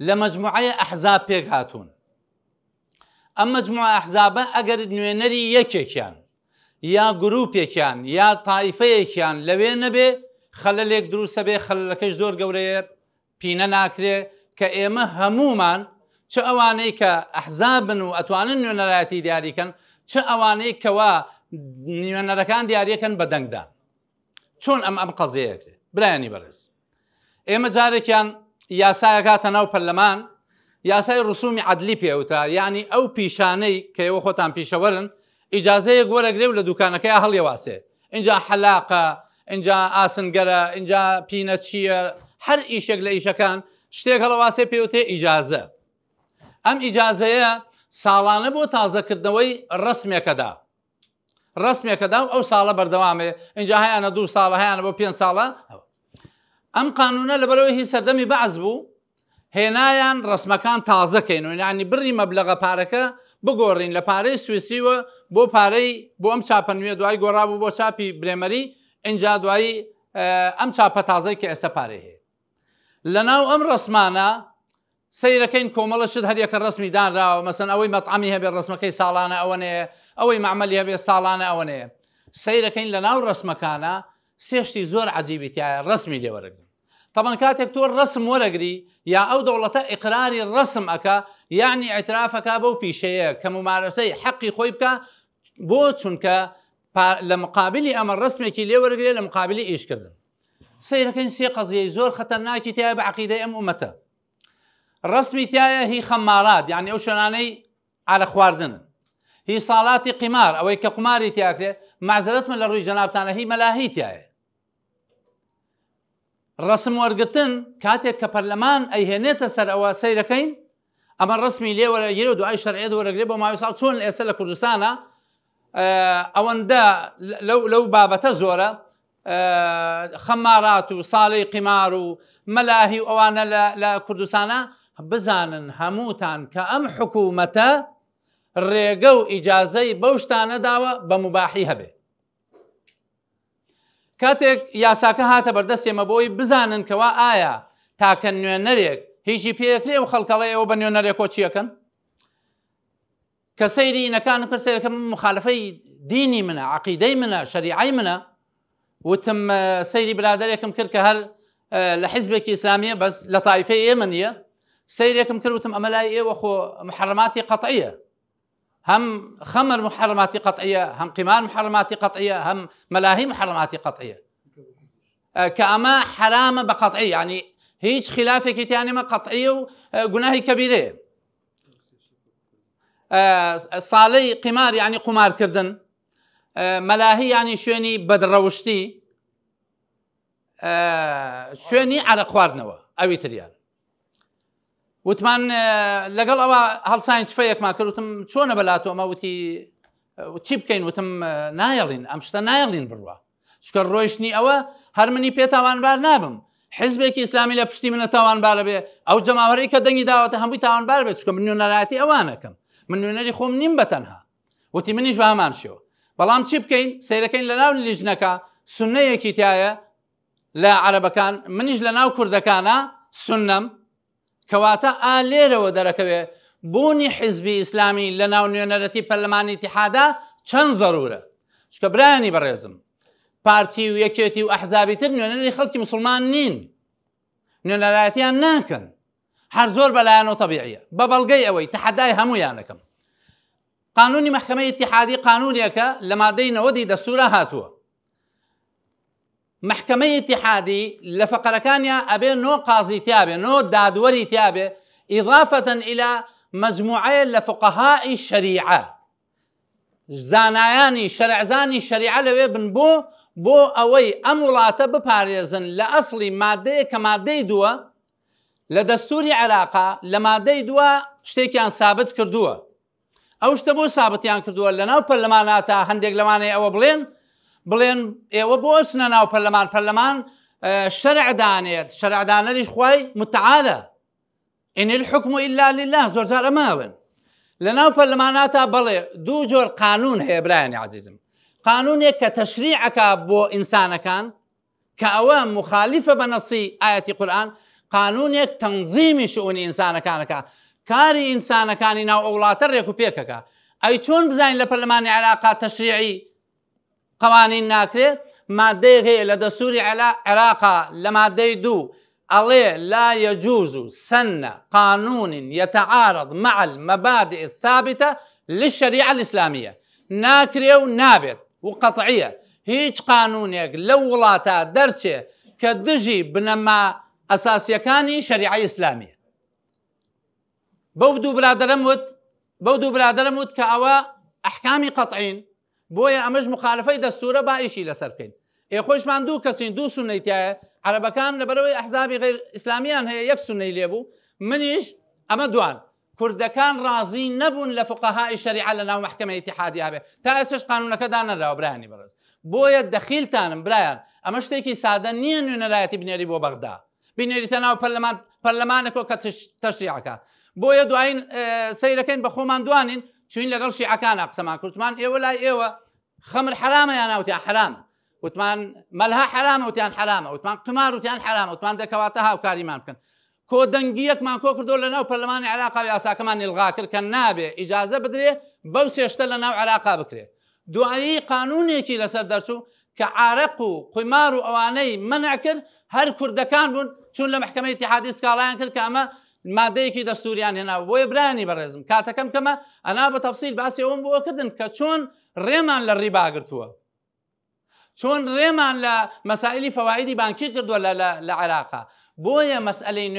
لە مەجموعەیە ئەحزاب پێک هاتوون. ئەم مەجموعە ئەحزابە ئەگەر نوێنەری یەکێکیان یا گروپێکیان یا تایفەیەکیان لەوێ نەبێ، خەلەلێک دروستە بێ، خەلەلەکەش زۆر گەورەیە، پینە ناکرێ کە ئێمە هەمومان، چه ئەوانەی کە ئەحزابن و ئەتوانن نوێنەرایەتی دیاریکەن، چه ئەوانەی کەوا نوێنەرەکان دیاریەکەن بە دەنگدان. چۆن ئەم قەزەیەکرێ؟ برایانی بەڕێز، ئێمە جارێکیان یاسایەکاتە ناو پەرلەمان، یاسای ڕسومی عەدلی پێوترا، یعنی ئەو پیشانەی کە ئێوە خۆتان پیشەوەرن، ئیجازەیەک وەرەگرێ و لە دوکانەکەی هەڵێواسێ، اینجا حەلاقە، اینجا ئاسنگەرە، اینجا پینە چییە، هەر ئیشێک لە ئیشەکان شتێک هەڵەواسێ پێوتێ ئیجازە. ئەم ئیجازەیە ساڵانە بۆ تازەکردنەوەی ڕسمێکەدا و ئەو ساڵە بەردەوامێ، اینجا هەیەنە 2 ساڵە، هەیەنە بۆ 5 ساڵە. ئەم قانونە لەبەرەوەی هی سەردەمی بەعز بوو، هێنایان ڕسمەکان تازەکەین و یعنی بڕی مەبلەغە پارەکە بگۆڕین لە پارەی سویسریوە بۆ پارەی بۆ ئەم چاپە نوێ، دوای گۆڕابوو بۆ چاپی برێمەری، اینجا دوایی ئەم چاپە تازەی کە ئێستا پارەی هەیە. لەناو ئەم ڕسمانە سەیرەکەین کۆمەڵە شت هەریەکە ڕسمی دانراوە، مەسەن ئەوەی مەطعەمی هەبێت ڕسمەکەی ساڵانە ئەوەنەیە، ئەوەی معمەلی هەبێت ساڵانە ئەوەنەیە. سەیرەکەین لەناو ڕسمەکانە سێشتی زۆر عەجیبی تایە، ڕسمی لێ وەرەگرن. طبعا کاتێک تۆ ڕسم وەرەگری یا ئەو دەوڵەتە ئیقراری ڕسم ئەکا، یعنی ئیترافەکە بەو پیشەیە کە ممارەسەی حەقی خۆی بکە، بۆ چونکە لە مقابلی ئەمە ڕسمێکی لێ وەرەگرێ لە مقابلی ئیشکردن. سیرەکەین سێ قەزیەی زۆر خەتەرناکی تایە بە عەقیدەی ئەم ئومەتە. ڕسمی تایە هی خەمارات، یعنی ئەو شوێنانەی ئالە خواردنن، هی ساڵاتی قیمار، ئەوەی کە قماری تیاکرێ، معزەرەتمە لە ڕووی جەنابتانە هی مەلاهی تایە. ڕسم وەرگتن کاتێک کە پەرلەمان ئەیهێنێتە سەر ئەوە سەیرەکەین، ئەمە ڕسمی لێ وەرەگیرێ و دوای شەرعیەت وەرەگرێ بۆ ماوەی ساڵ. چۆن ئێستا لە کوردستانە ئەوەندە لەو بابەتە زۆرە، خەمارات و ساڵی قیمار و مەلاهی و ئەوانە لە کوردستانە بزانن هەمووتان کە ئەم حکوومەتە ڕێگە و ئیجازەی بەو شتانە داوە بە مباحی هەبێ. کاتێک یاساکە هاتە بەردەستێمە بۆی بزانن کەوا ئایا تاکە نوێنەرێک هیچی پێکرێ و خەڵکەڵەیەوە بە نوێنەرێک کۆچیەکەن کە سەیری ئینەکانم کرد، سەیرەکەم مخالفەی دینی منە، عەقیدەی منە، شەریعەی منە، وتم سەیری برادەرێکم کرد کە هەر لە حیزبێکی ئیسلامیە بەس لە تایفەی ئێمە نییە، سەیرێکم کرد وتم ئەمە لای ئێوە خۆ محەرەماتی قەتعیە، هەم خەمر محەرەماتی قەتعیە، هەم قیمار محەرەماتی قەتعیە، هەم مەلاهی محەرەماتی قەتعیە، کە ئەمە حرامە بە قەتعی، یعنی هیچ خلافێکی تیان نێمە، قەتعیە و گوناهی کەبیرەیە. ساڵەی قیمار یعنی قومارکردن، مەلاهی یعنی شوێنی بەدڕەوشتی، شوێنی عەرەق خواردنەوە، ئەوی تریان. وتمان لەگەڵ ئەوە هەڵسانی چفەیەکمان کرد، وتم چۆنە بەلاتۆ ئەمە، وتی چی بکەین؟ وتم نایەڵین، ئەم شتە نایەڵین بڕوە، چکە ڕۆیشتنی ئەوە هەر منی پێ تاوانبار نابم، حیزبێکی ئیسلامی لە پشتی منە تاوانبارە بێ، ئەو جەماوەرەی کە دەنگی داوەتە هەمووی تاوانبار بێت، چکە من نوێنەرایەتی ئەوانەکەم، من نوێنەری خۆم نیم بەتەنها. وتی منیش بە هەمان شێوە. بەڵام چی بکەین؟ سیرەکەین لە ناو لیژنەکە سوننەیەکی تایە لە عەرەبەکان، منیش لە ناو کوردەکانە سوننەم، کەواتە لێرەوە دەرەکەوێ بوونی حیزبی ئیسلامی لە ناو نوێنەرەتی پەرلەمانی ئیتیحادا چەند زەرورە. چکە برایانی بەڕێزم، پارتی و یەکێتی و ئەحزابی تر نوێنەری خەڵکی مسلمان نین، نوێنەرایەتیان ناکەن، هەر زۆر بەلایەنەوە تەبیعیە، بە بەڵگەی ئەوەی تەحەدای هەموویانەکەم. قانونی مەحکەمەی ئیتیحادی قانونێکە لە مادەی 90 دەستورە هاتووە. محکەمەی ئیتیحادی لە فەقەرەکانیان ئەبێ 9 قازی تیابێ، 9 دادوەری تیابێ، ئیضافەتەن ئیلا مەجموعەیە لە فقەهائی شەریعە، زانایانی شەرعزانی شەریعە لەوێ بن بۆ ئەوەی ئەم وڵاتە بپارێزن لە ئەسڵی مادەیە کە مادەی دووە لە دەستوری عێراقا، لە مادەی دووە شتێکیان سابت کردووە. ئەو شتە بۆ سابتیان کردووە لە ناو پەرلەماناتە هەندێک لەوانەیە ئەوە بڵێن ئێوە بۆ چنە ناو پەرلەمان، پەرلەمان شەرع دانێت، شەرعدانەریش خوای متعالە، ئین الحکم ئیلا لله، زۆر جار ئەماڵێن لە ناو پەرلەماناتە. بەڵێ دوو جۆر قانون هەیە برایانی عەزیزم، قانونێک کە تەشریعەکە بۆ ئینسانەکان کە ئەوە مخالیفە بە نەسی ئایەتی قورئان، قانونێک تەنظیمی شؤونی ئینسانەکانەکە، کاری ئینسانەکانی ناو ئەو وڵاتە ڕێک و پێکەکە. ئەی چۆن بزانین لە پەرلەمانی عێراقا تەشریعی قوانین ناکرێت؟ مادەیەک هەیە لە دەستوری عێراقا لە مادەی 2 ئەڵێ لا يجوز سن قانون يتعارض مع المبادئ الثابتة للشريعة الإسلامية. ناکرێ و نابێت و قەتعیە هیچ قانونێک لەو وڵاتە دەرچێ کە دژی بنەما ئەساسیەکانی شەریعەی ئیسلامیە. بەو دوو برادەرم وت کە ئەوە ئەحکامی قەتعین، بۆیە ئەمەش مخالفەی دەستورە با ئیشی لەسەر بکەین. خۆشمان دوو کەسین، دوو سونەی تایە، عەرەبەکان لەبەرەوەی ئەحزابی غیر ئیسلامیان هەیە یەک سونەی لێبوو، منیش ئەمە دوان. کوردەکان ڕازی نەبوون لە فقەهای شەریعە لە ناو مەحکەمەی ئیتیحادی هەبێ، تا ئێستش قانونەکە دانەراوە برایانی بەڕێز. بۆیە دەخیلتانم برایان، ئەمە شتێکی سادە نییە نوێنەرایەتی بنێری بۆ بەغدا، بینێریتە ناو پەرلەمانێکەوە کە تەشریعەکە. بۆیە دوایین سەیرەکەین بە خۆمان دوانین چوین لەگەڵ شیعەکانە قسەمان کردمان، ئێوە لای ئێوە خەمر حرامە یان ناوتیان حرامە، وتمان مەلها حرامە وتیان حرامە، وتمان قمار وتیان حرامە، وتمان دەکەواتە هاوکاریمان بکەن. کۆ دەنگیەکمان کۆ کردو لە ناو پەرلەمانی عێراقا و یاساکەمان ئیلغا کرد کە نابێ ئیجازە بدرێ بەو سێشتە لە ناو عێراقا بکرێت. دوایی قانونێکی لەسەر دەرچوو کە عارەق و قیمار و ئەوانەی منع کرد، هەر کوردەکان بوون چون لە مەحکەمەی ئیتیحادی سکاڵایان کرد کە ئەمە مادەیەکی دەستوریان هێناوە. بۆیە برایانی بەڕێزم کاتەکەم کەمە ئەنا بە تەفسیل باسی ئەوم بۆ کردن کە چۆن ڕێمان لە ڕیبا گرتووە، چۆن ڕێمان لە مەسائلی فەوایدی بانکی کردووە لە عێراقا. بۆیە مەسئلەی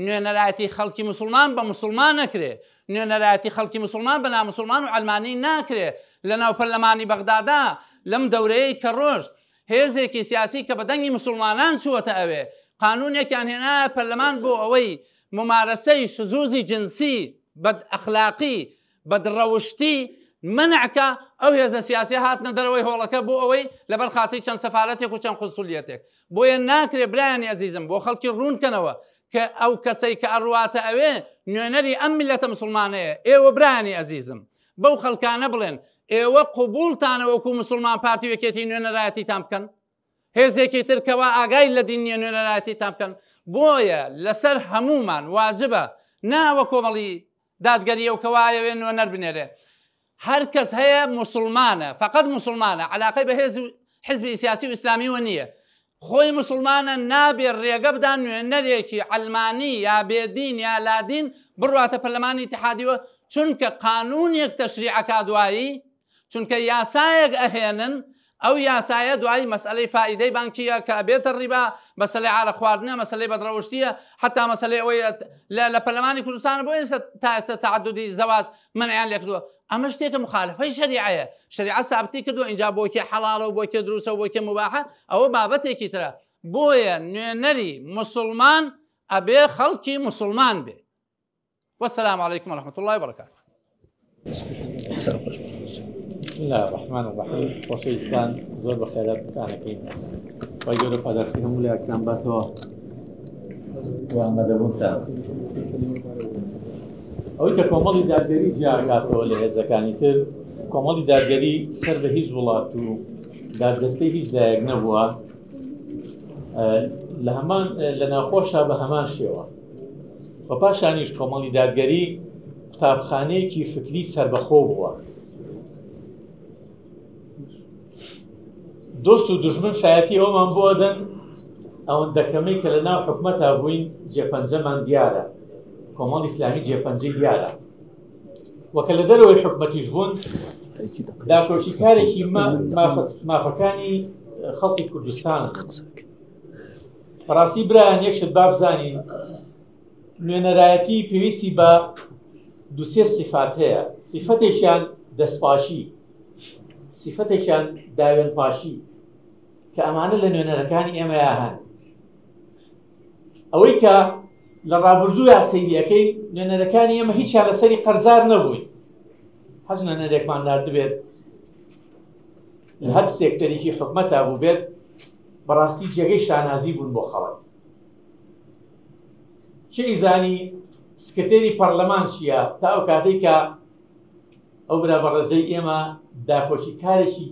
نوێنەرایەتی خەڵکی مسلمان بە مسلمان نەکرێ، نوێنەرایەتی خەڵکی مسلمان بە نامسلمان و ئەلمانی ناکرێ. لە ناو پەرلەمانی بەغدادا لەم دەورەیەی کە ڕۆژ هێزێکی سیاسی کە بەدەنگی مسلمانان چووەتە ئەوێ قانونێکیان هێنا پەرلەمان بۆ ئەوەی ممارەسەی شزوزی جنسی بەد ئەخلاقی بەدڕەوشتی منعکە ئەو هێزە سیاسی هاتنە دەرەوەی هۆڵەکە بۆ ئەوەی لەبەر خاتری چەند سەفارەتێک و چەند قونسولیەتێک. بۆیە ناکرێ برایانی ئەزیزم بۆ خەڵکی ڕوونکەنەوە کە ئەو کەسەی کە ئەڕواتە ئەوێ نوێنەری ئەم میلەتە مسلمانەیە. ئێوە برایانی ئەزیزم بەو خەڵکانە بڵێن ئێوە قوبوڵتانە وەکو مسلمان پارتی وەکێتی نوێنەرایەتیتان بکەن، هێزێکی ترکەوە ئاگای لە دین نیە نوێنەرایەتیتان بکەن. بۆیە لەسەر هەمومان واجبە ناوە کۆمەڵی دادگەریە و کەوایەوێ نوێنەر بنێرێ. هەر کەس هەیە مسلمانە، فقط مسلمانە، علاقەی بە حزبی سیاسی و ئیسلامیوە نییە. خۆی مسلمانە نابێ ڕێگە بدان نوێنەرێکی ئەلمانی یا بێدین یا لادین بڕواتە پەرلەمانی ئیتیحادیەوە، چونکە قانونێک تەشریعەکە دوایی، چونکە یاسایەک ئەهێنن، ئەو یاسایە دوایی مەسئلەی فائیدەی بانکیە کە بێتە ڕیبا، مەسئلەی عالە خواردنە، مەسئلەی بەدڕەوشتیە، حتا مەسئلەی ئەوەی لە پەرلەمانی کوردستانە بۆ تا ئێستا تعددی زەواج منعیان لێ کردووە. ئەمە شتێکە مخالفەی شەریعەیە. شەریعە سابتی کردووە اینجا بۆکێ حەڵاڵە و بۆکێ دروستە و بۆکێ مباحە، ئەوە بابەتێکی ترە. بۆیە نوێنەری مسلمان ئەبێ خەڵکی مسلمان بێ. والسلام عليكم ورحمة الله وبركاته. بسم الله الرحمن الرحيم. خۆشەویستان زۆر بەخێرات بتانەکەین. خی گەورە پاداشتی هەموو لایەکتان باتەوە و ئامادەبوونتان. ئەوەی کە کۆمەڵی دادگەری جیاکاتەوە لە هێزەکانی تر، کۆمەڵی دادگەری سەر بە هیچ وڵات و داددەستەی هیچ لایەک نەبووە لە ناوخۆشە بە هەمان شێوە. بە پاشانیش کۆمەڵی دادگەری قوتابخانەیەکی فکری سربەخۆ بووە. دۆست و دوژمن شایەتی ئەومان بۆ دەن ئەوەندەکەمەی کە لە ناو حکومەتا بووین جێپەنجەمان دیارە، کۆمەڵی ئیسلامی جێپەنجەی دیارە. وەکە لە دەرەوەی حکومەتیش بوون داکۆچیکارێکی مافەکانی خەڵکی کوردستان. بەڕاستی برایان یەکشت با بزانین نوێنەرایەتی پێویستی بە دووسێ سیفات هەیە. سیفەتێکیان دەستپاشی، سیفەتێکیان داوێنپاشی کە ئەمانە لە نوێنەرەکانی ئێمەیە هەن. ئەوەی کە لە ڕابردووە سەیریەکەی نوێنەرەکانی ئێمە هیچیان لەسەری قەرزار نەبووین. حەز نوێنەرێکمان نارد بێت لە هەر سێکتەرێکی حکومەتا بوو بێت، بەڕاستی جێگەی شانازی بوون بۆ خەڵک. چه ئیزانی سکرتێری پەرلەمان چییە تا ئەو کاتێک کە ئەو برا بەڕێزەی ئێمە داکۆچی کارێکی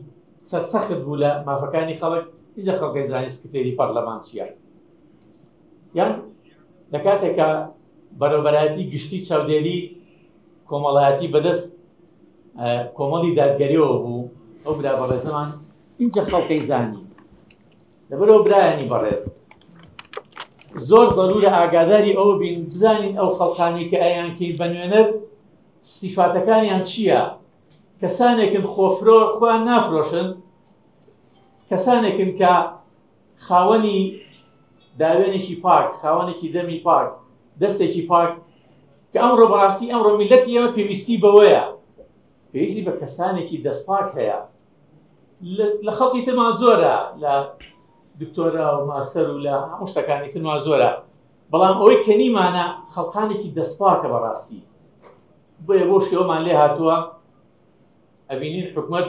سەرسەخت بوو لە مافەکانی خەڵک، هیچ خەڵکی زانی سکرتێری پەرلەمان چییە. یان لە کاتێکە بەڕێوەبەرایەتی گشتی چاودێری کۆمەڵایەتی بەدەست کۆمەڵی دادگەریەوە بوو، ئەو برا بەڕێزەمان هیچ خەڵکی زانی. لەبەرەوە برایانی بەڕێز زۆر زەرورە ئاگاداری ئەوە بین بزانین ئەو خەڵکانی کە ئەیانکەی بە نوێنەر سیفاتەکانیان چییە. کەسانێکن خۆفرۆ خۆیان نافرۆشن، کەسانێکن کە خاوەنی داوێنێکی پاک، خاوەنێکی دەمی پاک، دەستێکی پاک، کە ئەمڕۆ بەڕاستی ئەمڕۆ میلەتی ئێمە پێویستی بەوەیە، پێویستی بە کەسانێکی دەستپاک هەیە. لە خەڵکی ترمان زۆرە، لە دکتۆرە و ماستەر و لە هەموو شتەکانی ترمان زۆرە، بەڵام ئەوەی کە نیمانە خەڵکانێکی دەستپاکە بەڕاستی. بۆیە بۆ شێوەمان لێ هاتووە ئەبینین حکومەت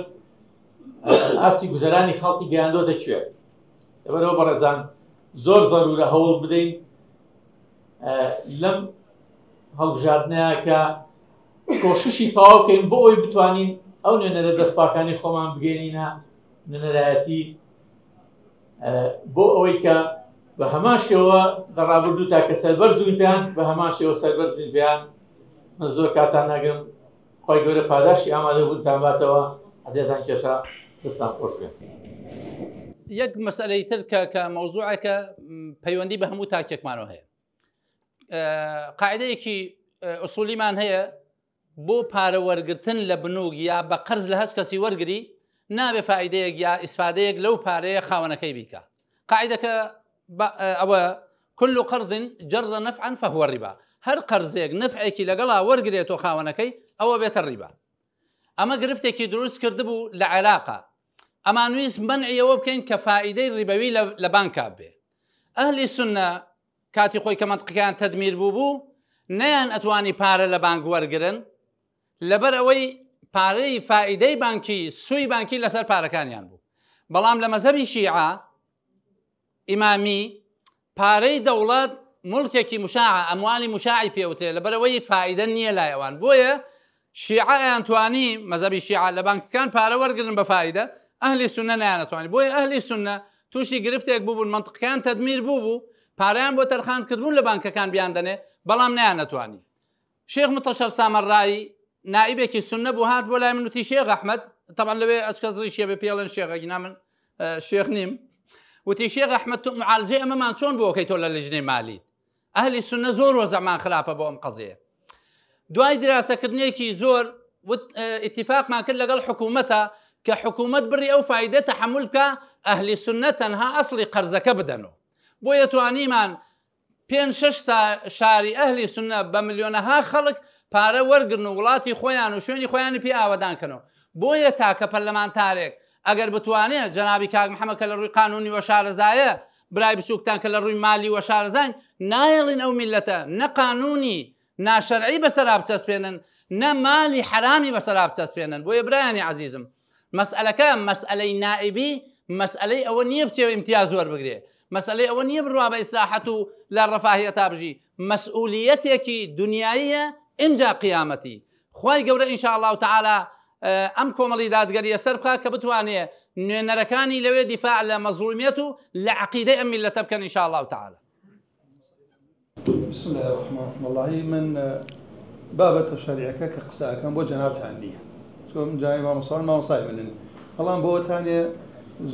ئاسی گوزەرانی خەڵکی گەیاندۆ دەکوێت. لەبەرەوە بەڕێزان زۆر زەرورە هەوڵ بدەین لەم هەڵبژاردنەیە کە کۆششی تەواو بکەین بۆ ئەوی بتوانین ئەو نوێنەرە دەستپاکانی خۆمان بگەێنینە نوێنەرایەتی، بۆ ئەوەی کە بە هەمان شێوە لە ڕابردوو تاکە سەربەرز بووین پێیان، بە هەمان شێوە سەربەرز بووین پێیان. من زۆر کاتان ناگەم، خی گەورە پاداشی ئامادەبوونتان باتەوە. حەزێتان کێشە دەستان خۆش بێت. یەک مەسئلەی تر کە مەوزوعەکە پەیوەندی بە هەموو تاکێکمانەوە هەیە. قاعدەیەکی ئوسولیمان هەیە بۆ پارە وەرگرتن لە بنووک یا بە قەرز لە هەست کەسی وەرگری نابێ فائیدەیەک یا ئیسفادەیەک لەو پارەیە خاوەنەکەی بیکە. قاعدەکە ئەوە كل قرض جر نفعا فهو الربا. هەر قەرزێک نفعێکی لەگەڵا وەرگێتەوە خاوەنەکەی ئەوە بێتە ڕیبا. ئەمە گرفتێکی دروست کردبوو لە عێراقا. ئەمانویست منعیەوە بکەین کە فائیدەی ڕیبەوی لە بانکا بێ. ئەهلی سونە کاتی خۆی کە منطقەکان تەدمیر بوو نەیان ئەتوانی پارە لە بانک وەرگرن لەبەر ئەوەی پارەی فائیدەی بانکی سوی بانکی لەسەر پارەکانیان بوو. بەڵام لە مەزهەبی شیعە ئیمامی پارەی دەوڵەت مڵکێکی مشاعە ئەموالی مشاعی پێوترێ لەبەرەوەی فائیدە نییە لایەوان. بۆیە شیعە ئەیانتوانی مەزهەبی شیعە لە بانکەکان پارە وەرگرن بە فائیدە، ئەهلی سونە نەیانەتوانی. بۆیە ئەهلی سونە تووشی گرفتێک بووبوون، منطقەکان تەدمیر بوو پارەیان بۆ تەرخان کردبوون لە بانکەکان بیان دەنێ، بەڵام نەیانەتوانی. شێخ متەشەر سامەڕایی نائیبێکی سونە بوو هات بۆ لای من وتی شێخ ئەحمەد، طبعا لەوێ ئەچکەس ڕیشیە بێ پێڵێن شێخێکی من شێخ نیم، وتی شێخ ئەحمەد تۆ معالجەی ئەمەمان چۆن بۆ ئەوکەی تۆ لە لژنەی مالیت؟ ئەهلی سونە زۆر وەزەعمان خراپە بۆ ئەم قەزەیە. دوای دراسەکردنێکی زۆر ئیتیفاقمان کرد لەگەڵ حکوومەتە کە حکوومەت بڕی ئەو فایدە تەحمل بکە، ئەهلی سونە تەنها ئەسڵی قەرزەکە بدەنەوە. بۆیە توانیمان 5-6 شاری ئەهلی سونە بە ملیۆنەها خەڵک پارە وەرگرن و وڵاتی خۆیان و شوێنی خۆیانی پێ ئاوەدانکەنەوە. بۆیە تاکە پەرلەمانتارێک ئەگەر بتوانێت جەنابی کاک محەممەد کە لە ڕووی قانونی وە شارەزایە برای بچووکتان کە لە ڕووی مالی وە شارەزان نایڵین ئەو میلەتە نە قانونی ناشەرعی بەسەرا بچەسپێنن نە مالی حرامی بەسەرا بچەسپێنن. بۆیە برایانی عەزیزم مەسئلەکە مەسئلەی نائیبی مەسئلەی ئەوە نییە بچێوە ئیمتیاز وەربگرێ، مەسئلەی ئەوە نییە بڕوا بە ئیسراحەت و لە ڕەفاهیە تا بژی، مەسئولیەتێکی دنیاییە ئینجا قیامەتی. خوای گەورە ئینشاءالله تەعالا ئەم کۆمەڵی دادگەریە سەر بخات کە بتوانێت نوێنەرەکانی لەوێ دیفاع لە مەزڵومیەت و لە عەقیدەی ئەم میلەتە بکەن ئینشاءالله تەعالا. بسم الله الرحمن الرحیم. والله من بابەتە شەریعەکە کە قسەکەم بۆ جەنابتان نییە، چۆن جای مامۆسای منن بەڵام بۆتانێ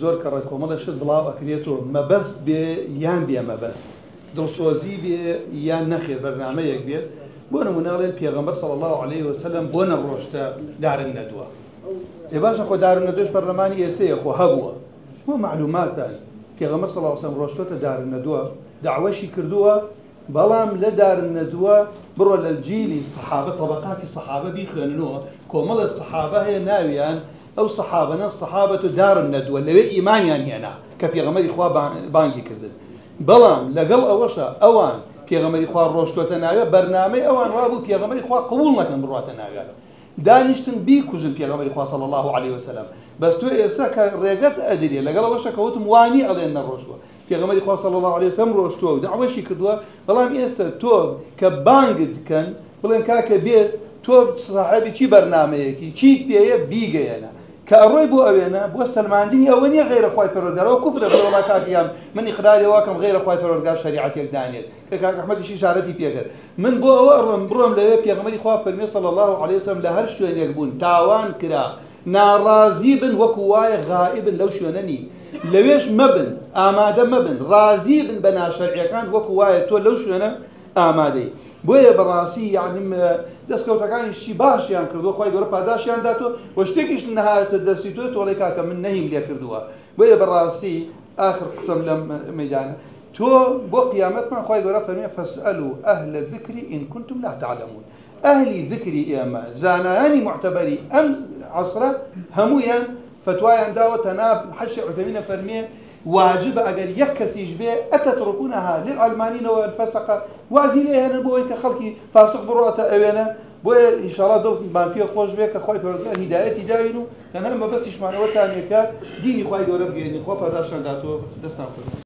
زۆر کەڕە کۆمەڵە شت بڵاو ئەکرێتەوە مەبەست بێ یان بێ مەبەست، دڵسۆزی بێ یان نەخێر بەرنامەیەک بێت. بۆ نمونەڵێن پێغەمبەر صلی الله عليه وسلم بۆ نەڕۆشتە دارن نەدووە. ێ باشە خۆ دارن نەدوش پەرلەمانی ئێسەیە خۆ هەبووە بۆ معلوماتان پێغەمبەر صلی الله عليه وسلم ڕۆشتۆتە دارن نەدووە داوەشی کردووە، بەڵام لە دارن نەدووە بڕۆ لە جیلی سەحابە طبقاتی سەحابە بیخوێننەوە، کۆمەڵە سەحابە هەیە ناویان ئەو سەحابەنە سەحابەت و دارن نەدووە، لەوێ ئیمانیان هێنا کە پێغەمبەری خوا بانگی کردن. بەڵام لەگەڵ ئەوەشە ئەوان پێغەمبەری خوا ڕۆشتۆتە ناوێ بەرنامەی ئەوان وابوو پێغەمبەری خوا قبول نەکەن بڕاتە ناوێت، دانیشتن بیکوژن پێغەمبەری خوا صلی الله عليه وسلم. بەس تۆ ئێستا کە ڕێگەت ئەدرێ لەگەڵ ئەوەشە کەوتم وانی ئەڵێن نەڕۆشتووە، پێغەمبەری خوا صلی الله عليه وسلم ڕۆشتووە و داوەشی کردووە، بەڵام ئێستا تۆ کە بانگت بکەن بڵێن کاکە بێت تۆ ساحەبی چی بەرنامەیەکی چیت پێیە بیگەیەنە کە ئەڕۆی بۆ ئەوێنە بۆ سەلماندنی ئەوە نییە غیرە خوای پەروەردگارەوە کوفرە بڵێ وڵا کاکیان من ئیقراری واکەم غیرە خوای پەروەردگار شریعەتێک دانێت کە کاک ئەحمەدیش ئیشارەتی پێکرد. من بۆ ئەوە ئەڕۆم بڕۆم لەوێ پێغەمبەری خوا فەرمێ صلی الله عليه وسلم لە هەر شوێنێک بوون تاوان کرا ناڕازی بن وەکو وایە غائبن لەو شوێنە نی، لەوێش مەبن ئامادە مەبن، ڕازی بن بە ناشەرعیەکان وەکو وایە تۆ لەو شوێنە ئامادەی. بۆیە بەڕاستی یعنی دەستکەوتەکانیشی باشیان کردووە، خۆی گەورە پاداشیان داتۆ و شتێکیش نەهاتە دەستی تۆ تۆڵی کاکە من نەهیم لێ کردووە. بۆیە بەڕاستی ئاخر قسەم لەم مەیدانە تۆ بۆ قیامەتمان خۆی گەورە فەرمێ فەسئەلوا ئەهلە الذکری ئین کنتم لا تعلمون. ئەهلی ذکری ئێمە زانایانی معتەبەری ئەم عەسرە هەموویان فتوایان داوە تەناب حەشی عوتەمینە فەرمێ واجب ئەگەر یەک کەسیش بێ ئەتەترکونەها للعەلمانینەوە الفەسەقە وازی لێ هێنن بۆ ئەوەی کە خەڵکی فاسق بڕۆتە ئەوێنە. بۆیە ئینشاڵڵا دڵمان پێ خۆش بێ کە خۆی پەروەردگار هیدایەتی داوین و تەنها مەبەستیشمانەوەتانێکە دینی خوای گەورە بگەێنین. خۆ پاداشتان داتوە دەستان خۆش.